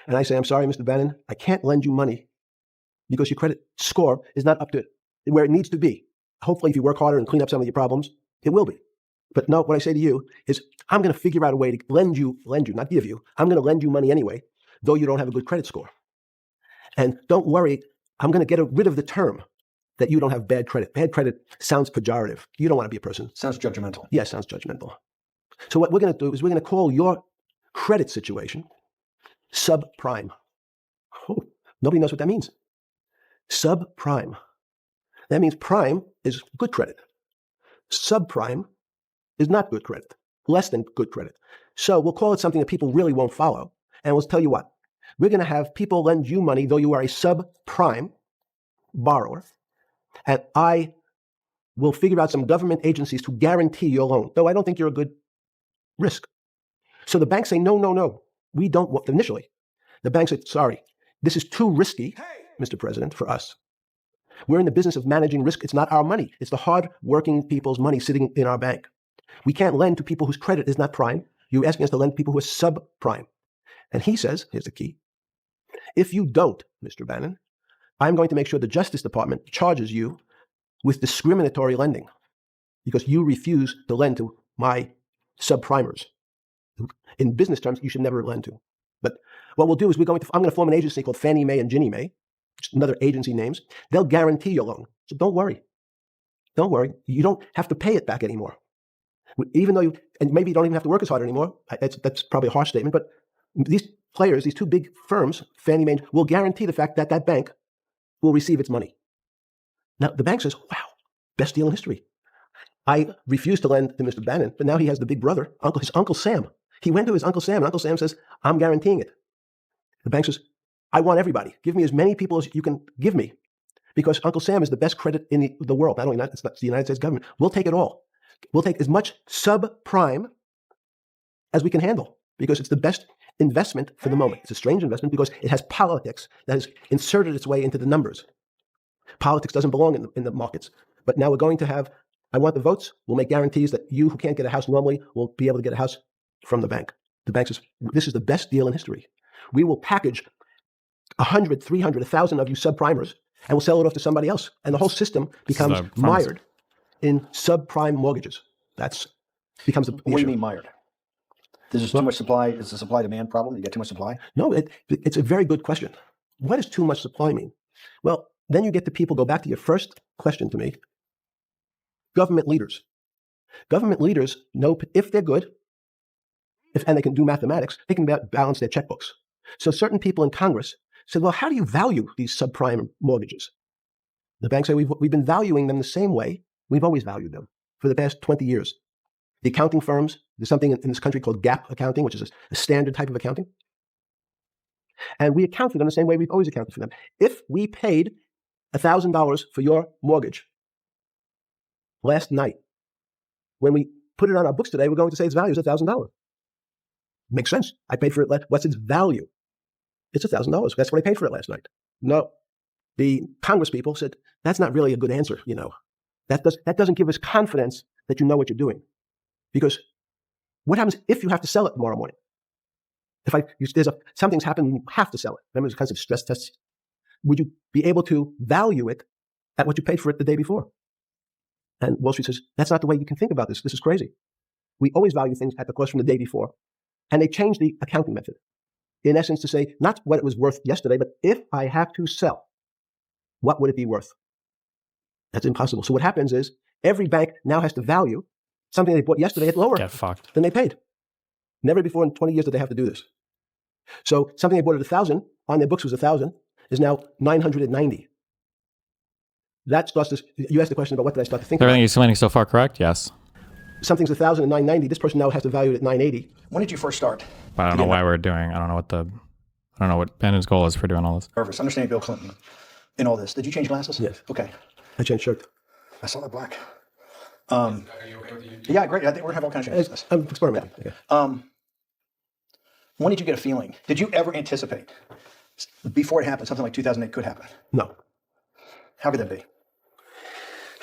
Speaker 3: and I say, I'm sorry, Mr. Bannon, I can't lend you money because your credit score is not up to where it needs to be. Hopefully, if you work harder and clean up some of your problems, it will be. But no, what I say to you is, I'm going to figure out a way to lend you, not give you. I'm going to lend you money anyway, though you don't have a good credit score. And don't worry, I'm going to get rid of the term that you don't have bad credit. Bad credit sounds pejorative. You don't want to be a person.
Speaker 2: Sounds judgmental.
Speaker 3: Yes, sounds judgmental. So what we're going to do is we're going to call your credit situation subprime. Oh, nobody knows what that means. Subprime. That means prime is good credit. Subprime is not good credit, less than good credit. So we'll call it something that people really won't follow. And we'll tell you what, we're going to have people lend you money, though you are a subprime borrower, and I will figure out some government agencies to guarantee your loan, though I don't think you're a good risk. So the banks say, no, we don't want, initially. The banks say, sorry, this is too risky, Mr. President, for us. We're in the business of managing risk. It's not our money. It's the hard-working people's money sitting in our bank. We can't lend to people whose credit is not prime. You're asking us to lend to people who are subprime. And he says, here's the key, if you don't, Mr. Bannon, I'm going to make sure the Justice Department charges you with discriminatory lending because you refuse to lend to my subprimers. In business terms, you should never lend to. But what we'll do is I'm going to form an agency called Fannie Mae and Ginnie Mae, just another agency names. They'll guarantee your loan. So don't worry. Don't worry. You don't have to pay it back anymore. Even though and maybe you don't even have to work as hard anymore. That's probably a harsh statement, but these players, these two big firms, Fannie Mae, will guarantee the fact that that bank will receive its money. Now, the bank says, wow, best deal in history. I refused to lend to Mr. Bannon, but now he has the big brother, his Uncle Sam. He went to his Uncle Sam, and Uncle Sam says, I'm guaranteeing it. The bank says, I want everybody. Give me as many people as you can give me, because Uncle Sam is the best credit in the world. Not only that, it's not the United States government. We'll take it all. We'll take as much subprime as we can handle. because it's the best investment for the moment. It's a strange investment because it has politics that has inserted its way into the numbers. Politics doesn't belong in the markets. But now we're going to have, I want the votes. We'll make guarantees that you who can't get a house normally will be able to get a house from the bank. The bank says, this is the best deal in history. We will package 100, 300, 1,000 of you subprimers, and we'll sell it off to somebody else. And the whole system becomes mired in subprime mortgages. That's becomes the
Speaker 2: What do you mean mired? There's too much supply. It's a supply-demand problem. You get too much supply?
Speaker 3: No, it's a very good question. What does too much supply mean? Well, then you get the people, go back to your first question to me. Government leaders. Government leaders know if they're good, and they can do mathematics, they can balance their checkbooks. So certain people in Congress said, well, how do you value these subprime mortgages? The banks say, we've been valuing them the same way we've always valued them for the past 20 years. The accounting firms, there's something in this country called GAAP accounting, which is a standard type of accounting. And we account for them the same way we've always accounted for them. If we paid $1,000 for your mortgage last night, when we put it on our books today, we're going to say its value is $1,000. Makes sense. I paid for it. What's its value? It's $1,000. That's what I paid for it last night. No. The Congress people said, that's not really a good answer, you know. That doesn't give us confidence that you know what you're doing. Because what happens if you have to sell it tomorrow morning? Something's happened, you have to sell it. Remember, there's kinds of stress tests. Would you be able to value it at what you paid for it the day before? And Wall Street says, that's not the way you can think about this. This is crazy. We always value things at the cost from the day before. And they changed the accounting method, in essence, to say, not what it was worth yesterday, but if I have to sell, what would it be worth? That's impossible. So what happens is every bank now has to value something they bought yesterday at lower than they paid. Never before in 20 years did they have to do this. So something they bought at 1,000, on their books was 1,000, is now 990. That starts to, you asked the question about what did I start to think about.
Speaker 1: Everything you're explaining so far correct? Yes.
Speaker 3: Something's 1,000 and 990. This person now has to value it at 980.
Speaker 2: When did you first start?
Speaker 1: But I don't know why we're doing, I don't know what Bannon's goal is for doing all this.
Speaker 2: Purpose. Understanding Bill Clinton in all this. Did you change glasses?
Speaker 3: Yes.
Speaker 2: Okay.
Speaker 3: I changed shirt.
Speaker 2: I saw that black. Are you okay with you? Yeah, great. I think we're going to have all kinds of changes.
Speaker 3: I'm experimenting.
Speaker 2: Yeah. Okay. When did you get a feeling? Did you ever anticipate, before it happened, something like 2008 could happen?
Speaker 3: No.
Speaker 2: How could that be?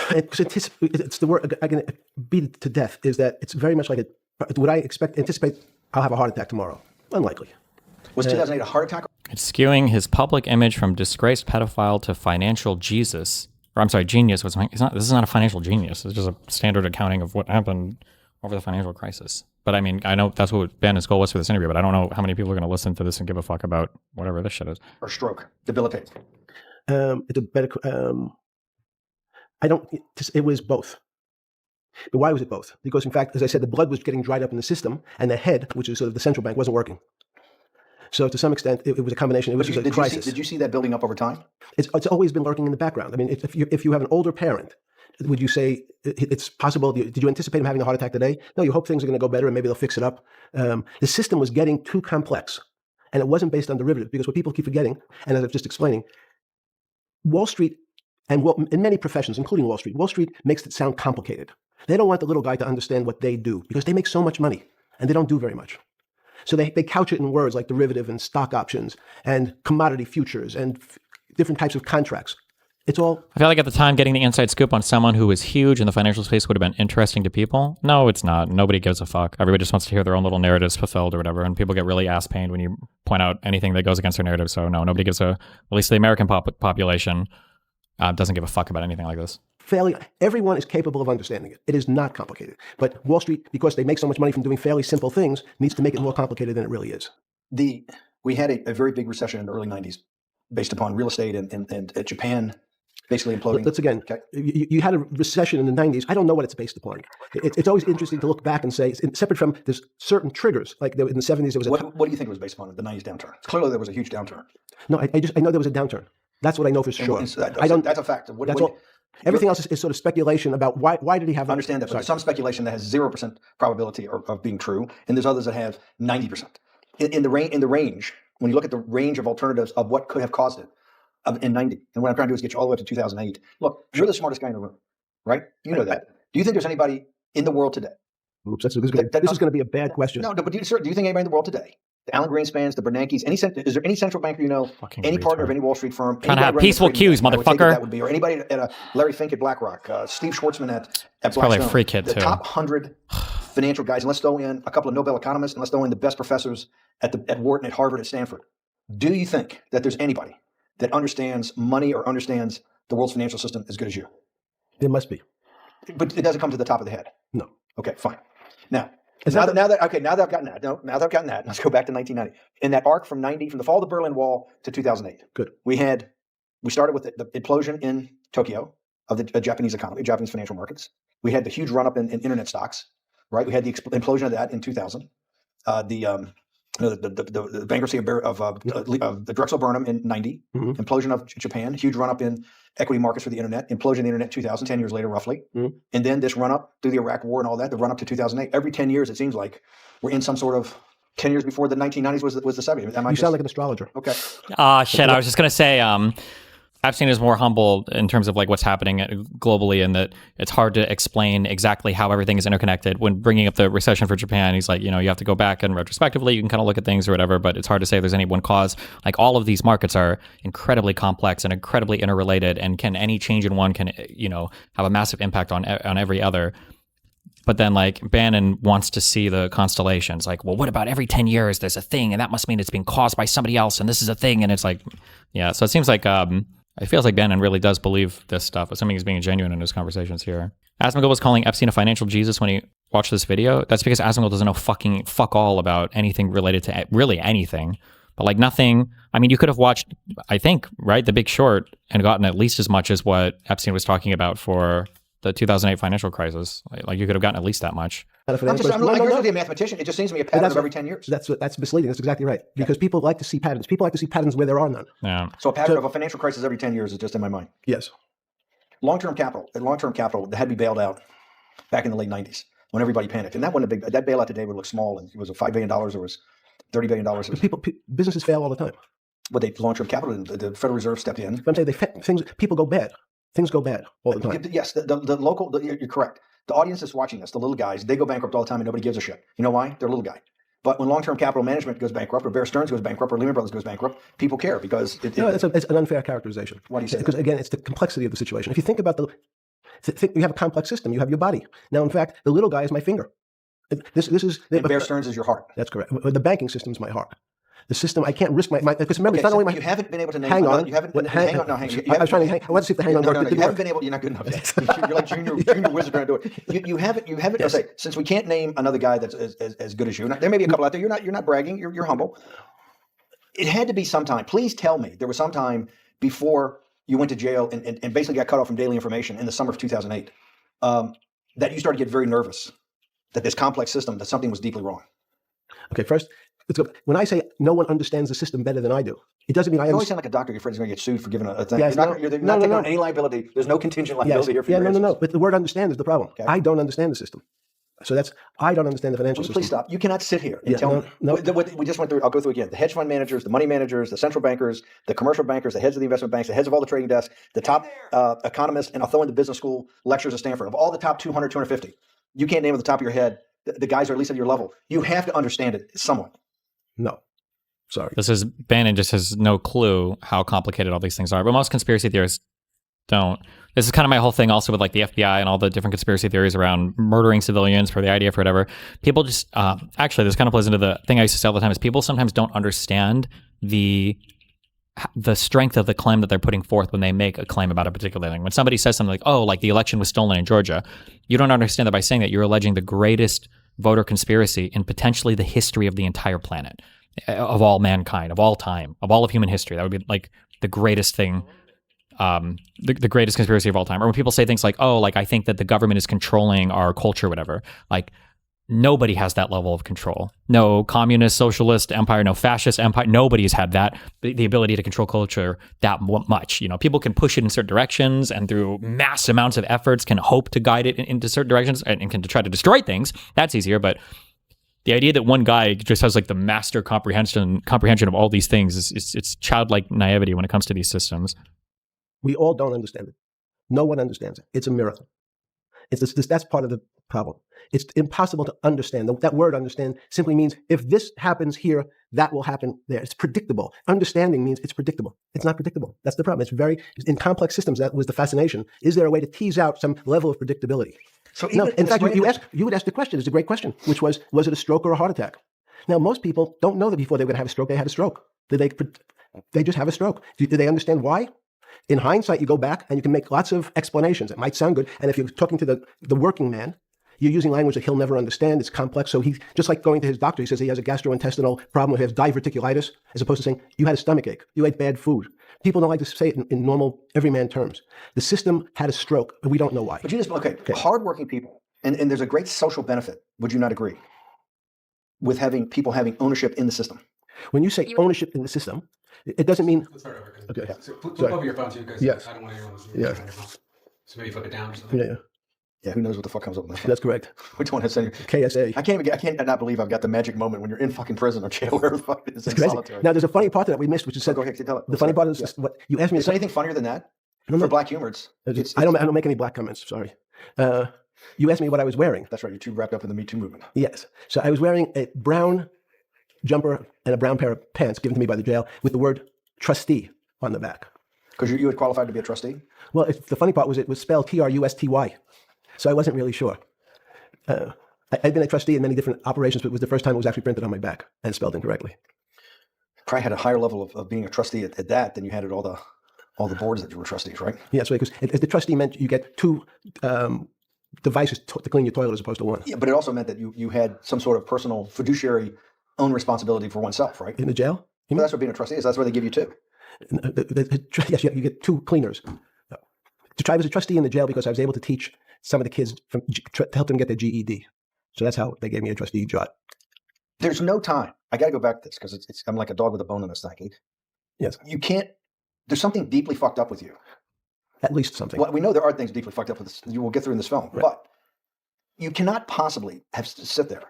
Speaker 3: It's the word, I can beat it to death, is that it's very much like would I anticipate I'll have a heart attack tomorrow? Unlikely.
Speaker 2: Was 2008 a heart attack?
Speaker 1: It's skewing his public image from disgraced pedophile to financial Jesus. Or I'm sorry, genius. This is not a financial genius. It's just a standard accounting of what happened over the financial crisis. But I mean, I know that's what Bannon's goal was for this interview, but I don't know how many people are going to listen to this and give a fuck about whatever this shit is.
Speaker 2: Or stroke, debilitate.
Speaker 3: It's a better, it was both. But why was it both? Because in fact, as I said, the blood was getting dried up in the system, and the head, which is sort of the central bank, wasn't working. So to some extent, it was a combination. It was just a crisis.
Speaker 2: Did you see that building up over time?
Speaker 3: It's always been lurking in the background. I mean, if you have an older parent, would you say it's possible? Did you anticipate him having a heart attack today? No, you hope things are going to go better and maybe they'll fix it up. The system was getting too complex, and it wasn't based on derivatives, because what people keep forgetting, and as I was just explaining, Wall Street, and in many professions, including Wall Street makes it sound complicated. They don't want the little guy to understand what they do, because they make so much money and they don't do very much. So they couch it in words like derivative and stock options and commodity futures and different types of contracts. It's all...
Speaker 1: I feel like at the time, getting the inside scoop on someone who was huge in the financial space would have been interesting to people. No, it's not. Nobody gives a fuck. Everybody just wants to hear their own little narratives fulfilled or whatever, and people get really ass-pained when you point out anything that goes against their narrative. So no, nobody gives at least the American population doesn't give a fuck about anything like this.
Speaker 3: Everyone is capable of understanding it. It is not complicated. But Wall Street, because they make so much money from doing fairly simple things, needs to make it more complicated than it really is.
Speaker 2: We had a very big recession in the early 90s based upon real estate and Japan basically imploding.
Speaker 3: Let's again, okay. You had a recession in the 90s. I don't know what it's based upon. It's always interesting to look back and say, separate from there's certain triggers, like in the 70s there was
Speaker 2: What do you think it was based upon, the 90s downturn? Clearly there was a huge downturn.
Speaker 3: No, I know there was a downturn. That's what I know for sure.
Speaker 2: That's a fact.
Speaker 3: Everything else is sort of speculation about why did he have...
Speaker 2: I understand that, but there's some speculation that has 0% probability of being true, and there's others that have 90%. In the range, when you look at the range of alternatives of what could have caused it in 90, and what I'm trying to do is get you all the way up to 2008. Look, you're the smartest guy in the room, right? You know that. Do you think there's anybody in the world today
Speaker 3: Oops, this is going to be a bad question.
Speaker 2: No, but do you think anybody in the world today, the Alan Greenspans, the Bernankes, is there any central banker you know,
Speaker 1: Fucking
Speaker 2: any
Speaker 1: retard.
Speaker 2: partner of any Wall Street firm,
Speaker 1: Trying to have
Speaker 2: anybody running
Speaker 1: peaceful
Speaker 2: the trading
Speaker 1: cues,
Speaker 2: desk, I would take it
Speaker 1: motherfucker.
Speaker 2: that would be, or anybody at Larry Fink at BlackRock, Steve Schwartzman at Blackstone.
Speaker 1: Probably a free kid
Speaker 2: the
Speaker 1: too.
Speaker 2: top 100 financial guys, and let's throw in a couple of Nobel economists, and let's throw in the best professors at Wharton, at Harvard, at Stanford. Do you think that there's anybody that understands money or understands the world's financial system as good as you?
Speaker 3: There must be.
Speaker 2: But it doesn't come to the top of the head.
Speaker 3: No.
Speaker 2: Okay, fine. Now that I've gotten that, let's go back to 1990. In that arc from the fall of the Berlin Wall to 2008.
Speaker 3: Good.
Speaker 2: We started with the implosion in Tokyo of the Japanese economy, Japanese financial markets. We had the huge run up in internet stocks, right? We had the implosion of that in 2000. The bankruptcy of Drexel Burnham in 90, implosion of Japan, huge run up in equity markets for the internet, implosion of the internet 2000, 10 years later roughly. And then this run up through the Iraq war and all that, the run up to 2008. Every 10 years, it seems like we're in some sort of 10 years before the 1990s was the 70s.
Speaker 3: You sound like an astrologer.
Speaker 2: Okay.
Speaker 1: Shit. I was just going to say, Epstein is more humble in terms of like what's happening globally, and that it's hard to explain exactly how everything is interconnected. When bringing up the recession for Japan, he's like, you have to go back and retrospectively, you can kind of look at things or whatever, but it's hard to say if there's any one cause. Like all of these markets are incredibly complex and incredibly interrelated, and any change in one can, have a massive impact on every other. But then like Bannon wants to see the constellations. Like, well, what about every 10 years there's a thing, and that must mean it's being caused by somebody else, and this is a thing. And it's like, yeah. So it seems like, it feels like Bannon really does believe this stuff, assuming he's being genuine in his conversations here. Asmongold was calling Epstein a financial Jesus when he watched this video. That's because Asmongold doesn't know fuck all about anything related to really anything. But like nothing, I mean, you could have watched, I think, right, The Big Short and gotten at least as much as what Epstein was talking about for the 2008 financial crisis. Like you could have gotten at least that much.
Speaker 2: I agree with you, a mathematician. It just seems to me a pattern of every 10 years.
Speaker 3: That's misleading. That's exactly right. Because people like to see patterns. People like to see patterns where there are none.
Speaker 1: Yeah.
Speaker 2: So a pattern of a financial crisis every 10 years is just in my mind.
Speaker 3: Yes.
Speaker 2: Long-term capital that had to be bailed out back in the late 90s when everybody panicked. And that wasn't a big, that bailout today would look small. And it was $5 billion or was $30 billion.
Speaker 3: Businesses fail all the time.
Speaker 2: But they long-term capital, the Federal Reserve stepped in.
Speaker 3: I'm saying people go bad. Things go bad all the time.
Speaker 2: Yes, you're correct. The audience is watching this, the little guys, they go bankrupt all the time and nobody gives a shit. You know why? They're a little guy. But when long-term capital management goes bankrupt, or Bear Stearns goes bankrupt, or Lehman Brothers goes bankrupt, people care because it's
Speaker 3: an unfair characterization.
Speaker 2: Why do you say that?
Speaker 3: Because again, it's the complexity of the situation. If you think about you have a complex system. You have your body. Now, in fact, the little guy is my finger. This is
Speaker 2: Bear Stearns is your heart.
Speaker 3: That's correct. The banking system is my heart. The system, I can't risk my because remember, it's not only my.
Speaker 2: You haven't been able to name.
Speaker 3: Hang on.
Speaker 2: You haven't. Hang on. No, hang on.
Speaker 3: I was trying to hang. I want to see if the hang on.
Speaker 2: No, you haven't been able. You're not good enough yet. You're like junior wizard trying to do it. You haven't. Yes. Okay, since we can't name another guy that's as good as you. There may be a couple out there. You're not bragging. You're humble. It had to be sometime. Please tell me there was some time before you went to jail and basically got cut off from daily information in the summer of 2008 that you started to get very nervous that this complex system, that something was deeply wrong.
Speaker 3: Okay, first. When I say no one understands the system better than I do, it doesn't mean I.
Speaker 2: You always sound like a doctor. You're afraid he's going to get sued for giving a thing.
Speaker 3: Yes,
Speaker 2: you're not taking on any liability. There's no contingent liability here for you.
Speaker 3: No. But the word "understand" is the problem. Okay. I don't understand the system, so I don't understand the financial system.
Speaker 2: Please stop. You cannot sit here and tell me. No. What we just went through. I'll go through again. The hedge fund managers, the money managers, the central bankers, the commercial bankers, the heads of the investment banks, the heads of all the trading desks, the top economists, and I'll throw in the business school lectures at Stanford. Of all the top 200, 250, you can't name at the top of your head the guys are at least at your level. You have to understand it somewhat.
Speaker 3: No. Sorry.
Speaker 1: Bannon just has no clue how complicated all these things are, but most conspiracy theorists don't. This is kind of my whole thing also with like the FBI and all the different conspiracy theories around murdering civilians for the IDF or whatever. People just, actually this kind of plays into the thing I used to say all the time is people sometimes don't understand the strength of the claim that they're putting forth when they make a claim about a particular thing. When somebody says something like, oh, like the election was stolen in Georgia, you don't understand that by saying that you're alleging the greatest voter conspiracy in potentially the history of the entire planet, of all mankind, of all time, of all of human history. That would be like the greatest thing, the greatest conspiracy of all time. Or when people say things like, oh, like I think that the government is controlling our culture, whatever, like nobody has that level of control. No communist, socialist empire, no fascist empire. Nobody's had that, the ability to control culture that much. People can push it in certain directions and through mass amounts of efforts can hope to guide it into certain directions and can try to destroy things. That's easier. But the idea that one guy just has like the master comprehension of all these things it's childlike naivety when it comes to these systems.
Speaker 3: We all don't understand it. No one understands it. It's a miracle. That's part of the problem. It's impossible to understand. That word understand simply means if this happens here, that will happen there. It's predictable. Understanding means it's predictable. It's not predictable. That's the problem. In complex systems, that was the fascination. Is there a way to tease out some level of predictability?
Speaker 2: So
Speaker 3: No, in fact, you would ask the question. It's a great question, which was it a stroke or a heart attack? Now, most people don't know that before they were going to have a stroke, they had a stroke. They just have a stroke. Do they understand why? In hindsight, you go back and you can make lots of explanations. It might sound good. And if you're talking to the working man, you're using language that he'll never understand. It's complex. So he, just like going to his doctor, he says he has a gastrointestinal problem, he has diverticulitis, as opposed to saying, you had a stomach ache, you ate bad food. People don't like to say it in normal, everyman terms. The system had a stroke, but we don't know why.
Speaker 2: But you just, okay. Hardworking people, and there's a great social benefit, would you not agree, with people having ownership in the system?
Speaker 3: When you say ownership in the system, it doesn't mean...
Speaker 4: Let's start over.
Speaker 3: Okay.
Speaker 4: Yeah. So flip over your phone too, because
Speaker 3: Yes.
Speaker 4: I don't want anyone listening
Speaker 3: Yeah.
Speaker 4: on your phone. So maybe flip it down or something.
Speaker 3: Yeah,
Speaker 2: Yeah, who knows what the fuck comes up next?
Speaker 3: that's correct.
Speaker 2: Which one has said?
Speaker 3: KSA.
Speaker 2: I can't not believe I've got the magic moment when you're in fucking prison or jail, wherever the fuck it is, in
Speaker 3: Crazy.
Speaker 2: solitary.
Speaker 3: Now, there's a funny part that we missed, which is said.
Speaker 2: Go ahead, tell it.
Speaker 3: The funny part is what you asked me.
Speaker 2: Is there anything funnier than that?
Speaker 3: No, no.
Speaker 2: For black humor,
Speaker 3: I don't make any black comments. Sorry. You asked me what I was wearing.
Speaker 2: That's right. You're too wrapped up in the Me Too movement.
Speaker 3: Yes. So I was wearing a brown jumper and a brown pair of pants given to me by the jail with the word trustee on the back.
Speaker 2: Because you had qualified to be a trustee?
Speaker 3: Well, the funny part was it was spelled Trusty. So I wasn't really sure. I'd been a trustee in many different operations, but it was the first time it was actually printed on my back and spelled incorrectly.
Speaker 2: Probably had a higher level of being a trustee at that than you had at all the boards that you were trustees, right?
Speaker 3: Yeah, so because the trustee meant you get two devices to clean your toilet as opposed to one.
Speaker 2: Yeah, but it also meant that you had some sort of personal fiduciary own responsibility for oneself, right?
Speaker 3: In the jail?
Speaker 2: Well, that's what being a trustee is. That's why they give you two.
Speaker 3: Yes, you get two cleaners. I was a trustee in the jail because I was able to teach some of the kids to help them get their GED. So that's how they gave me a trustee job.
Speaker 2: There's no time. I got to go back to this because I'm like a dog with a bone in this thing.
Speaker 3: Yes.
Speaker 2: You can't. There's something deeply fucked up with you.
Speaker 3: At least something.
Speaker 2: Well, we know there are things deeply fucked up with this. You will get through in this film,
Speaker 3: Right.
Speaker 2: but you cannot possibly have to sit there,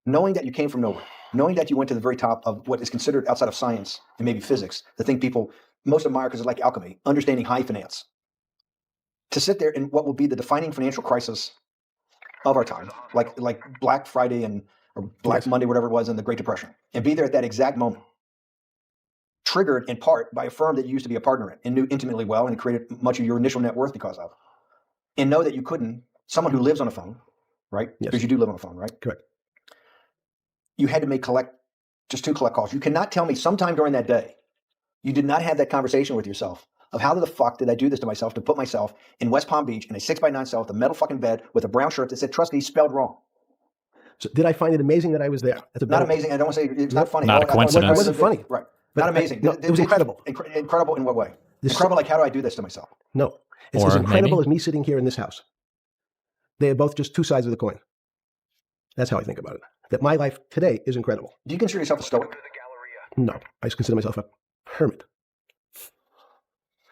Speaker 2: knowing that you came from nowhere, knowing that you went to the very top of what is considered outside of science and maybe physics, the thing people most admire because it's like alchemy, understanding high finance. To sit there in what will be the defining financial crisis of our time, like Black Friday or Black Monday, whatever it was in the Great Depression, and be there at that exact moment, triggered in part by a firm that you used to be a partner in and knew intimately well and created much of your initial net worth because of, and know that you couldn't, someone who lives on a phone, right?
Speaker 3: Yes.
Speaker 2: Because you do live on a phone, right?
Speaker 3: Correct.
Speaker 2: You had to just two collect calls. You cannot tell me sometime during that day, you did not have that conversation with yourself of how the fuck did I do this to myself to put myself in West Palm Beach in a 6x9 cell with a metal fucking bed with a brown shirt that said trustee spelled wrong.
Speaker 3: So did I find it amazing that I was there?
Speaker 2: Not amazing. I don't want to say it's not funny.
Speaker 1: Not a coincidence.
Speaker 3: It wasn't funny.
Speaker 2: Right.
Speaker 3: But
Speaker 2: Not amazing.
Speaker 3: no, it was incredible.
Speaker 2: Incredible in what way? Incredible like how do I do this to myself?
Speaker 3: No. It's
Speaker 1: Or
Speaker 3: as incredible
Speaker 1: maybe-
Speaker 3: as me sitting here in this house. They are both just two sides of the coin. That's how I think about it. That my life today is incredible.
Speaker 2: Do you consider yourself a stoic?
Speaker 3: No, I consider myself a hermit.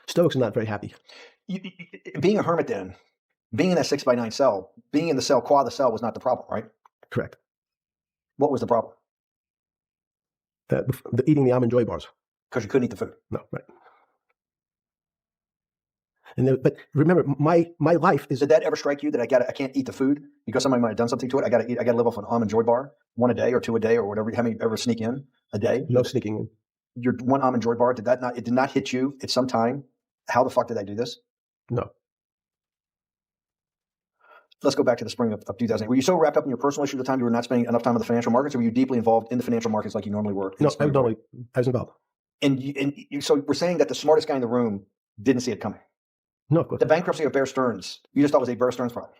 Speaker 3: Stoics are not very happy.
Speaker 2: Being a hermit then, being in that 6x9 cell, being in the cell, qua the cell was not the problem, right?
Speaker 3: Correct.
Speaker 2: What was the problem?
Speaker 3: The eating the almond joy bars.
Speaker 2: Because you couldn't eat the food.
Speaker 3: No, right. But remember, my life is.
Speaker 2: Did that ever strike you that I can't eat the food because somebody might have done something to it? I got to live off an almond joy bar, one a day or two a day or whatever. How many ever sneak in a day?
Speaker 3: No sneaking in.
Speaker 2: Your one almond joy bar, it did not hit you at some time? How the fuck did I do this?
Speaker 3: No.
Speaker 2: Let's go back to the spring of 2008. Were you so wrapped up in your personal issue at the time you were not spending enough time in the financial markets, or were you deeply involved in the financial markets like you normally were?
Speaker 3: No, I was involved.
Speaker 2: So we're saying that the smartest guy in the room didn't see it coming.
Speaker 3: No, of course.
Speaker 2: The bankruptcy of Bear Stearns, you just thought was a Bear Stearns problem.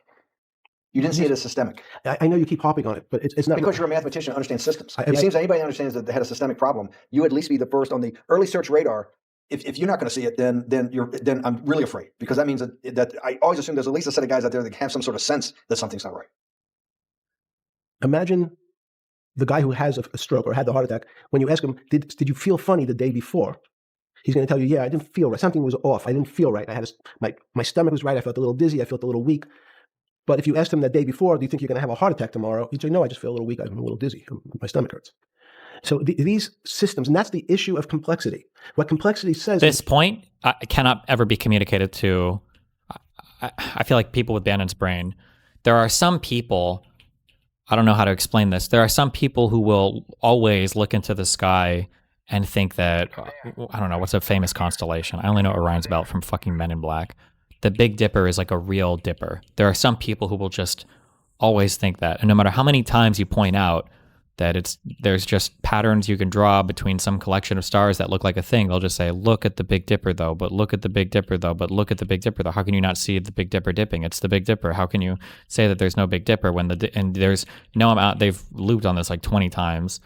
Speaker 2: You didn't see it as systemic.
Speaker 3: I know you keep harping on it, but it's not.
Speaker 2: Because you're a mathematician and understand systems. It seems anybody understands that they had a systemic problem, you would at least be the first on the early search radar. If you're not going to see it, then I'm really afraid, because that means that I always assume there's at least a set of guys out there that have some sort of sense that something's not right.
Speaker 3: Imagine the guy who has a stroke or had the heart attack. When you ask him, did you feel funny the day before? He's going to tell you, yeah, I didn't feel right. Something was off. I didn't feel right. I had my stomach was right. I felt a little dizzy. I felt a little weak. But if you asked him the day before, do you think you're going to have a heart attack tomorrow? He'd say, no, I just feel a little weak. I'm a little dizzy. My stomach hurts. So these systems, and that's the issue of complexity. What complexity says...
Speaker 1: This point cannot ever be communicated to I feel like people with Bannon's brain, there are some people, I don't know how to explain this. There are some people who will always look into the sky and think that, I don't know, what's a famous constellation? I only know Orion's Belt from fucking Men in Black. The Big Dipper is like a real dipper. There are some people who will just always think that. And no matter how many times you point out that there's just patterns you can draw between some collection of stars that look like a thing, they'll just say, look at the Big Dipper though, but look at the Big Dipper though, but look at the Big Dipper though. How can you not see the Big Dipper dipping? It's the Big Dipper. How can you say that there's no Big Dipper when and there's no amount, they've looped on this like 20 times.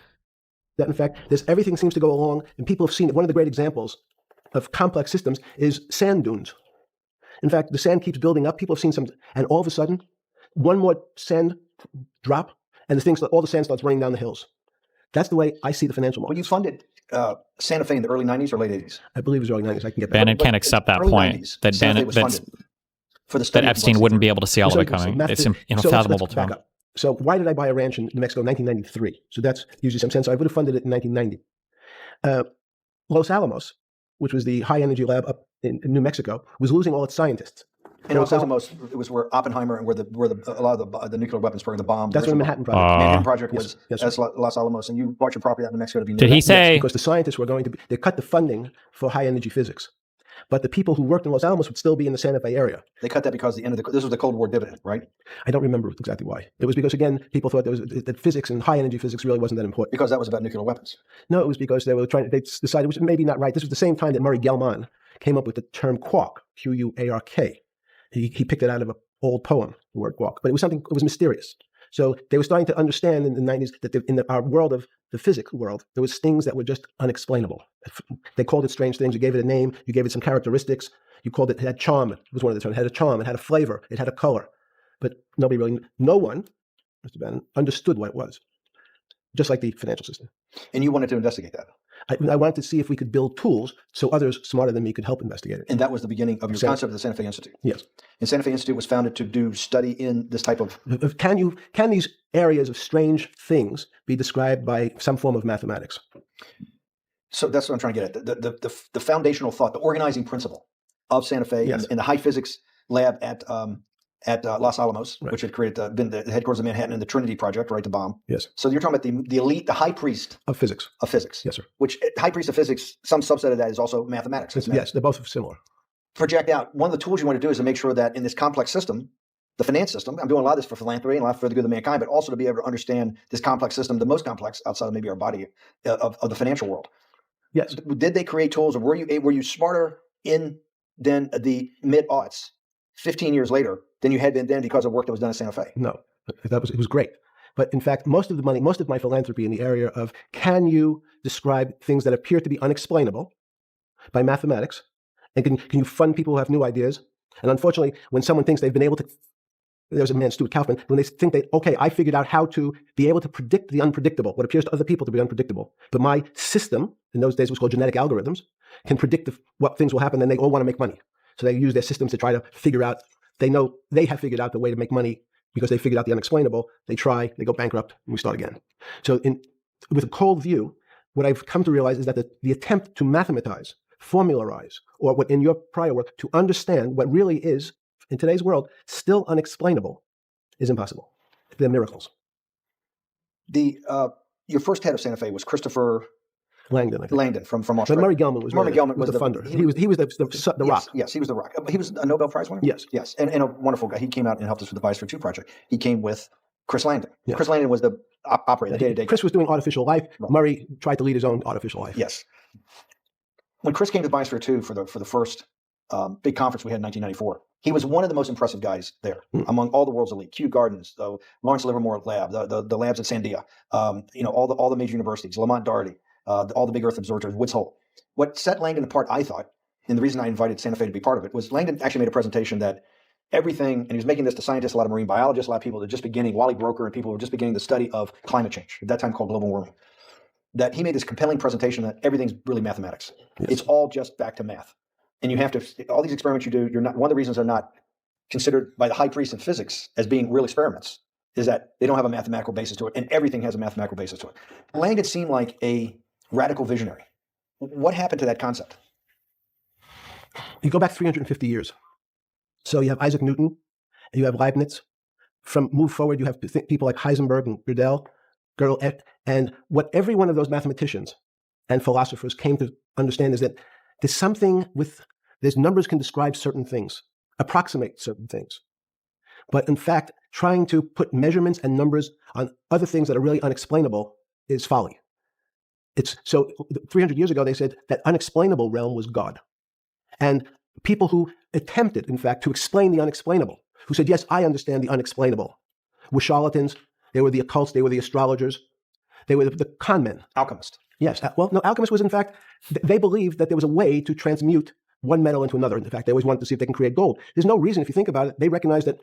Speaker 3: That in fact, everything seems to go along, and people have seen it. One of the great examples of complex systems is sand dunes. In fact, the sand keeps building up. People have seen some, and all of a sudden, one more sand drop, and all the sand starts running down the hills. That's the way I see the financial model.
Speaker 2: Well, you funded Santa Fe in the early 90s or late 80s?
Speaker 3: I believe it was early 90s. I can get that.
Speaker 1: Bannon can't accept that point.
Speaker 2: 90s,
Speaker 1: That
Speaker 2: Santa Fe
Speaker 1: Bannon,
Speaker 2: was funded for the study
Speaker 1: that
Speaker 2: of
Speaker 1: Epstein
Speaker 2: complexity.
Speaker 1: wouldn't be able to see all of it coming. It's unfathomable to
Speaker 3: back
Speaker 1: him.
Speaker 3: up. So why did I buy a ranch in New Mexico in 1993? So that's usually some sense. I would have funded it in 1990. Los Alamos, which was the high energy lab up in New Mexico, was losing all its scientists.
Speaker 2: And Los Alamos, it was where Oppenheimer and where a lot of the nuclear weapons program, the bomb.
Speaker 3: That's where the Manhattan Project.
Speaker 2: Manhattan Project was
Speaker 3: yes,
Speaker 2: Los Alamos, and you bought your property out in New Mexico to be near
Speaker 1: Did he
Speaker 2: that.
Speaker 1: say?
Speaker 3: Because the scientists were going to they cut the funding for high energy physics. But the people who worked in Los Alamos would still be in the Santa Fe area.
Speaker 2: They cut that because this was the Cold War dividend, right?
Speaker 3: I don't remember exactly why. It was because, again, people thought that physics and high energy physics really wasn't that important.
Speaker 2: Because that was about nuclear weapons.
Speaker 3: No, it was because they decided, which maybe not right. This was the same time that Murray Gell-Mann came up with the term quark, Q-U-A-R-K. He picked it out of an old poem, the word quark. But it was mysterious. So they were starting to understand in the 90s that in our world of the physics world, there was things that were just unexplainable. They called it strange things. You gave it a name. You gave it some characteristics. You called it had charm. It was one of the terms. It had a charm. It had a flavor. It had a color. But no one, Mr. Bannon, understood what it was. Just like the financial system.
Speaker 2: And you wanted to investigate that.
Speaker 3: I wanted to see if we could build tools so others smarter than me could help investigate it.
Speaker 2: And that was the beginning of your concept of the Santa Fe Institute.
Speaker 3: Yes.
Speaker 2: And Santa Fe Institute was founded to do study in this type of...
Speaker 3: Can these areas of strange things be described by some form of mathematics?
Speaker 2: So that's what I'm trying to get at. The foundational thought, the organizing principle of Santa Fe in the high physics lab at Los Alamos, right, which had been the headquarters of Manhattan and the Trinity Project, right, the bomb.
Speaker 3: Yes.
Speaker 2: So you're talking about the elite, the high priest
Speaker 3: of physics.
Speaker 2: Yes,
Speaker 3: sir.
Speaker 2: Which high priest of physics, some subset of that is also mathematics.
Speaker 3: Yes, they're both similar.
Speaker 2: Project out. One of the tools you want to do is to make sure that in this complex system, the finance system, I'm doing a lot of this for philanthropy and a lot for the good of mankind, but also to be able to understand this complex system, the most complex outside of maybe our body of the financial world.
Speaker 3: Yes.
Speaker 2: Did they create tools, or were you smarter than the mid-aughts, 15 years later, than you had been then because of work that was done at Santa Fe?
Speaker 3: No, it was great. But in fact, most of my philanthropy in the area of can you describe things that appear to be unexplainable by mathematics, and can you fund people who have new ideas? And unfortunately, when someone thinks they've been able to, there's a man, Stuart Kaufman, when they think I figured out how to be able to predict the unpredictable, what appears to other people to be unpredictable. But my system, in those days was called genetic algorithms, can predict what things will happen, and they all want to make money. So they use their systems to try to figure out, they know they have figured out the way to make money because they figured out the unexplainable. They try, they go bankrupt, and we start again. So with a cold view, what I've come to realize is that the attempt to mathematize, formularize, or what in your prior work, to understand what really is, in today's world, still unexplainable, is impossible. They're miracles.
Speaker 2: Your first head of Santa Fe was Christopher
Speaker 3: Langdon, I think.
Speaker 2: Langdon from Australia.
Speaker 3: But Murray Gell-Mann was
Speaker 2: the
Speaker 3: funder. He was the rock.
Speaker 2: Yes, he was the rock. He was a Nobel Prize winner?
Speaker 3: Yes.
Speaker 2: And a wonderful guy. He came out and helped us with the Biosphere 2 project. He came with Chris Langdon.
Speaker 3: Yes.
Speaker 2: Chris Langdon was the operator, the day-to-day
Speaker 3: Chris
Speaker 2: guy.
Speaker 3: was doing artificial life. Right. Murray tried to lead his own artificial life.
Speaker 2: Yes. When Chris came to Biosphere 2 for the first big conference we had in 1994, he was one of the most impressive guys there among all the world's elite. Kew Gardens, the Lawrence Livermore Lab, the labs at Sandia, all the major universities, Lamont Doherty, all the big Earth observatories, Woods Hole. What set Langdon apart, I thought, and the reason I invited Santa Fe to be part of it, was Langdon actually made a presentation that everything, and he was making this to scientists, a lot of marine biologists, a lot of people that were just beginning, Wally Broker and people who were just beginning the study of climate change, at that time called global warming, that he made this compelling presentation that everything's really mathematics. Yes. It's all just back to math. And you have to, all these experiments you do, one of the reasons they're not considered by the high priest in physics as being real experiments is that they don't have a mathematical basis to it, and everything has a mathematical basis to it. Langdon seemed like a radical visionary. What happened to that concept?
Speaker 3: You go back 350 years. So you have Isaac Newton, and you have Leibniz. Move forward, you have people like Heisenberg and Gödel, and what every one of those mathematicians and philosophers came to understand is that there's numbers can describe certain things, approximate certain things. But in fact, trying to put measurements and numbers on other things that are really unexplainable is folly. So 300 years ago, they said that unexplainable realm was God. And people who attempted, in fact, to explain the unexplainable, who said, yes, I understand the unexplainable, were charlatans, they were the occults, they were the astrologers, they were the con men.
Speaker 2: Alchemist.
Speaker 3: Yes. Well, no, alchemists was, in fact, they believed that there was a way to transmute one metal into another. In fact, they always wanted to see if they can create gold. There's no reason, if you think about it, they recognize that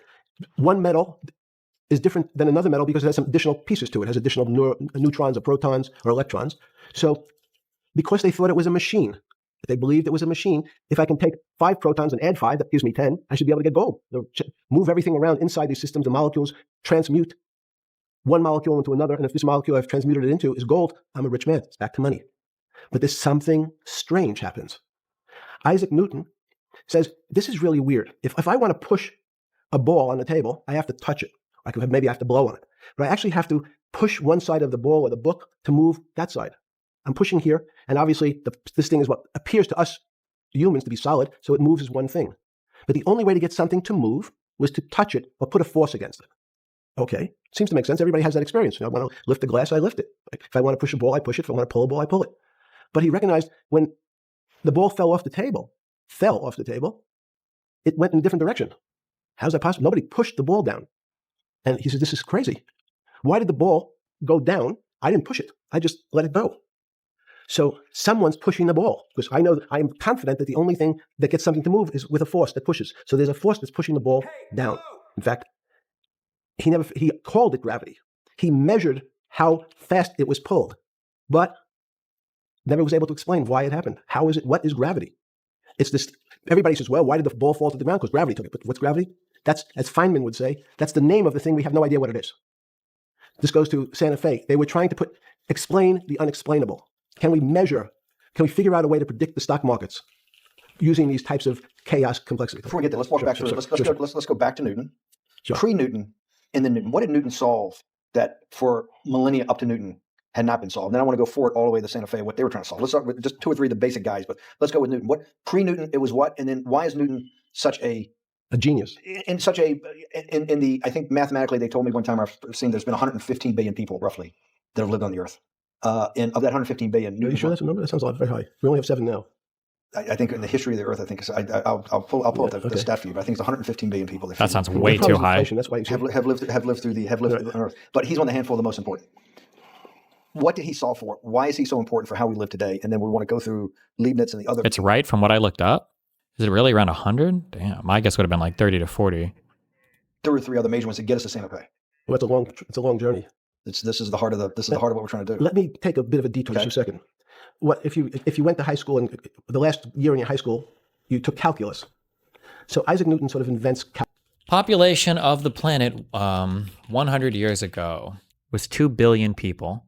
Speaker 3: one metal is different than another metal because it has some additional pieces to it. It has additional neutrons or protons or electrons. So because they thought it was a machine, they believed it was a machine, if I can take 5 protons and add 5, that gives me 10, I should be able to get gold. Move everything around inside these systems, the molecules, transmute one molecule into another, and if this molecule I've transmuted it into is gold, I'm a rich man. It's back to money. But there's something strange happens. Isaac Newton says, this is really weird. If I want to push a ball on the table, I have to touch it. Maybe I have to blow on it. But I actually have to push one side of the ball or the book to move that side. I'm pushing here, and obviously this thing is what appears to us humans to be solid, so it moves as one thing. But the only way to get something to move was to touch it or put a force against it. Okay, seems to make sense. Everybody has that experience. I want to lift a glass, I lift it. If I want to push a ball, I push it. If I want to pull a ball, I pull it. But he recognized when the ball fell off the table, it went in a different direction. How's that possible? Nobody pushed the ball down. And he said, this is crazy. Why did the ball go down? I didn't push it. I just let it go. So someone's pushing the ball, because I am confident that the only thing that gets something to move is with a force that pushes. So there's a force that's pushing the ball down. In fact, he called it gravity. He measured how fast it was pulled, but never was able to explain why it happened. How is it? What is gravity? It's this. Everybody says, well, why did the ball fall to the ground? Because gravity took it. But what's gravity? That's, as Feynman would say, that's the name of the thing. We have no idea what it is. This goes to Santa Fe. They were trying to explain the unexplainable. Can we measure? Can we figure out a way to predict the stock markets using these types of chaos complexity?
Speaker 2: Before we get there, let's walk back. Let's go back to Newton.
Speaker 3: Sure.
Speaker 2: Pre-Newton, and then Newton. What did Newton solve that for millennia up to Newton had not been solved? Then I want to go forward all the way to Santa Fe, what they were trying to solve. Let's start with just 2 or 3 of the basic guys, but let's go with Newton. What pre-Newton? It was what, and then why is Newton such a
Speaker 3: genius?
Speaker 2: In such a in the, I think mathematically they told me one time I've seen there's been 115 billion people roughly that have lived on the earth. And of that 115 billion,
Speaker 3: Are you sure that's a number? That sounds a lot very high. We only have 7 now.
Speaker 2: I think in the history of the earth, I think I'll pull up the stat for you. But I think it's 115 billion people.
Speaker 1: That sounds way too high.
Speaker 3: That's why
Speaker 2: have lived through on Earth. But he's one of the handful of the most important. What did he solve for? Why is he so important for how we live today? And then we want to go through Leibniz and the other.
Speaker 1: It's right from what I looked up. Is it really around 100? Damn, my guess would have been like 30 to 40.
Speaker 2: 2 or 3 other major ones to get us to Santa Fe.
Speaker 3: Well, it's a long journey.
Speaker 2: This is the heart of what we're trying to do.
Speaker 3: Let me take a bit of a detour just a second. What if you went to high school and the last year in your high school you took calculus? So Isaac Newton sort of invents
Speaker 1: Population of the planet 100 years ago was 2 billion people.